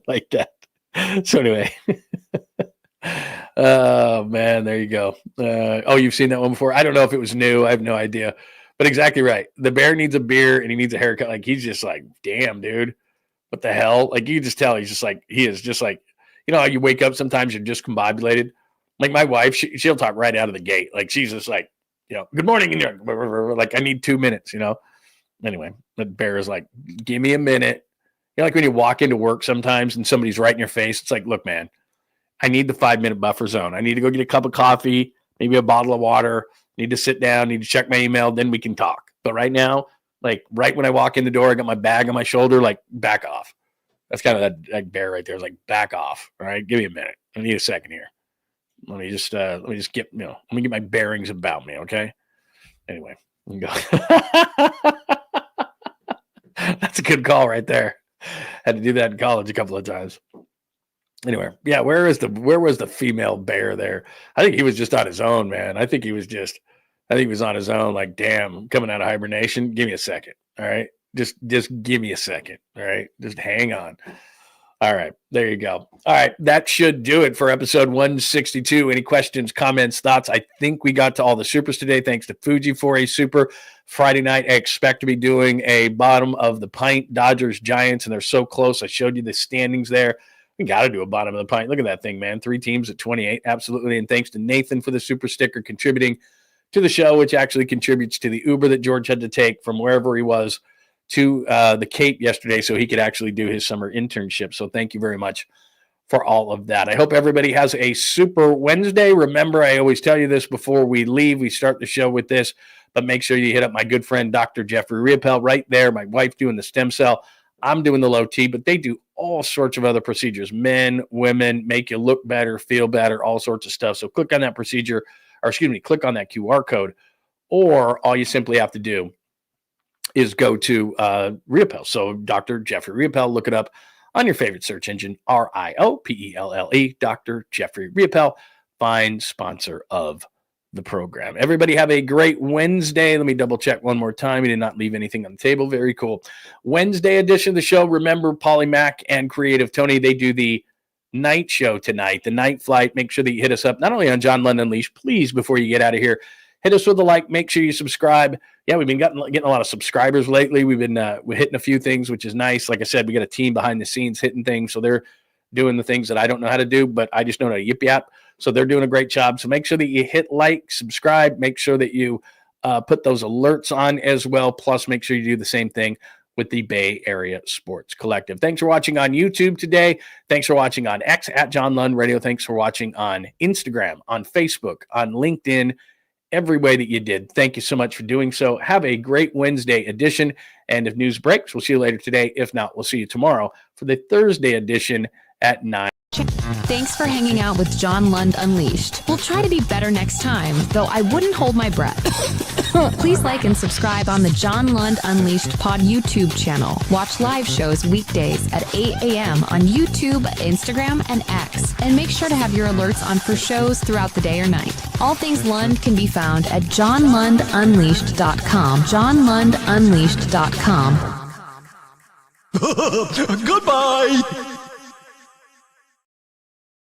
like that. So anyway, oh man, there you go. You've seen that one before? I don't know if it was new. I have no idea, but exactly right. The bear needs a beer and he needs a haircut. Like he's just like, damn, dude, what the hell? Like you just tell he is just like, how you wake up sometimes you're just combobulated. Like my wife, she'll talk right out of the gate. Like she's just like, good morning. And like, I need 2 minutes, Anyway, the bear is like, give me a minute. Like when you walk into work sometimes and somebody's right in your face, it's like, look, man, I need the 5-minute buffer zone. I need to go get a cup of coffee, maybe a bottle of water, need to sit down, need to check my email, then we can talk. But right now, like right when I walk in the door, I got my bag on my shoulder, like back off. That's kind of that bear right there. It's like, back off. All right. Give me a minute. I need a second here. Let me just get, let me get my bearings about me. Okay. Anyway, you go. That's a good call right there. Had to do that in college a couple of times. Anyway, yeah, where was the female bear there? I think he was just on his own, man. I think he was on his own, like, damn, coming out of hibernation. Give me a second. All right. Just give me a second. All right. Just hang on. All right, there you go. All right, that should do it for episode 162. Any questions, comments, thoughts? I think we got to all the supers today. Thanks to Fuji for a super. Friday night, I expect to be doing a bottom of the pint, Dodgers, Giants, and they're so close. I showed you the standings there. We got to do a bottom of the pint. Look at that thing, man. 3 teams at 28. Absolutely. And thanks to Nathan for the super sticker contributing to the show, which actually contributes to the Uber that George had to take from wherever he was to the Cape yesterday so he could actually do his summer internship. So thank you very much for all of that. I hope everybody has a super Wednesday. Remember, I always tell you this before we leave. We start the show with this, but make sure you hit up my good friend, Dr. Jeffrey Riopel, right there. My wife doing the stem cell. I'm doing the low T, but they do all sorts of other procedures, men, women, make you look better, feel better, all sorts of stuff. So click on that procedure, click on that QR code, or all you simply have to do is go to Riopel. So Dr. Jeffrey Riopel, look it up on your favorite search engine, Riopelle, Dr. Jeffrey Riopel, fine sponsor of the program. Everybody have a great Wednesday. Let me double check one more time. We did not leave anything on the table. Very cool. Wednesday edition of the show. Remember, Polly Mac and Creative Tony, they do the night show tonight, the night flight. Make sure that you hit us up, not only on John Lund Unleashed, please, before you get out of here, hit us with a like. Make sure you subscribe. Yeah, we've been getting a lot of subscribers lately. We've been we're hitting a few things, which is nice. Like I said, we got a team behind the scenes hitting things, so they're doing the things that I don't know how to do, but I just know how to yip yap. So they're doing a great job. So make sure that you hit like, subscribe. Make sure that you put those alerts on as well. Plus, make sure you do the same thing with the Bay Area Sports Collective. Thanks for watching on YouTube today. Thanks for watching on X at John Lund Radio. Thanks for watching on Instagram, on Facebook, on LinkedIn, every way that you did. Thank you so much for doing so. Have a great Wednesday edition. And if news breaks, we'll see you later today. If not, we'll see you tomorrow for the Thursday edition at 9. Thanks for hanging out with John Lund Unleashed. We'll try to be better next time, though I wouldn't hold my breath. Please like and subscribe on the John Lund Unleashed Pod YouTube channel. Watch live shows weekdays at 8 a.m. on YouTube, Instagram, and X. And make sure to have your alerts on for shows throughout the day or night. All things Lund can be found at johnlundunleashed.com. johnlundunleashed.com. Goodbye!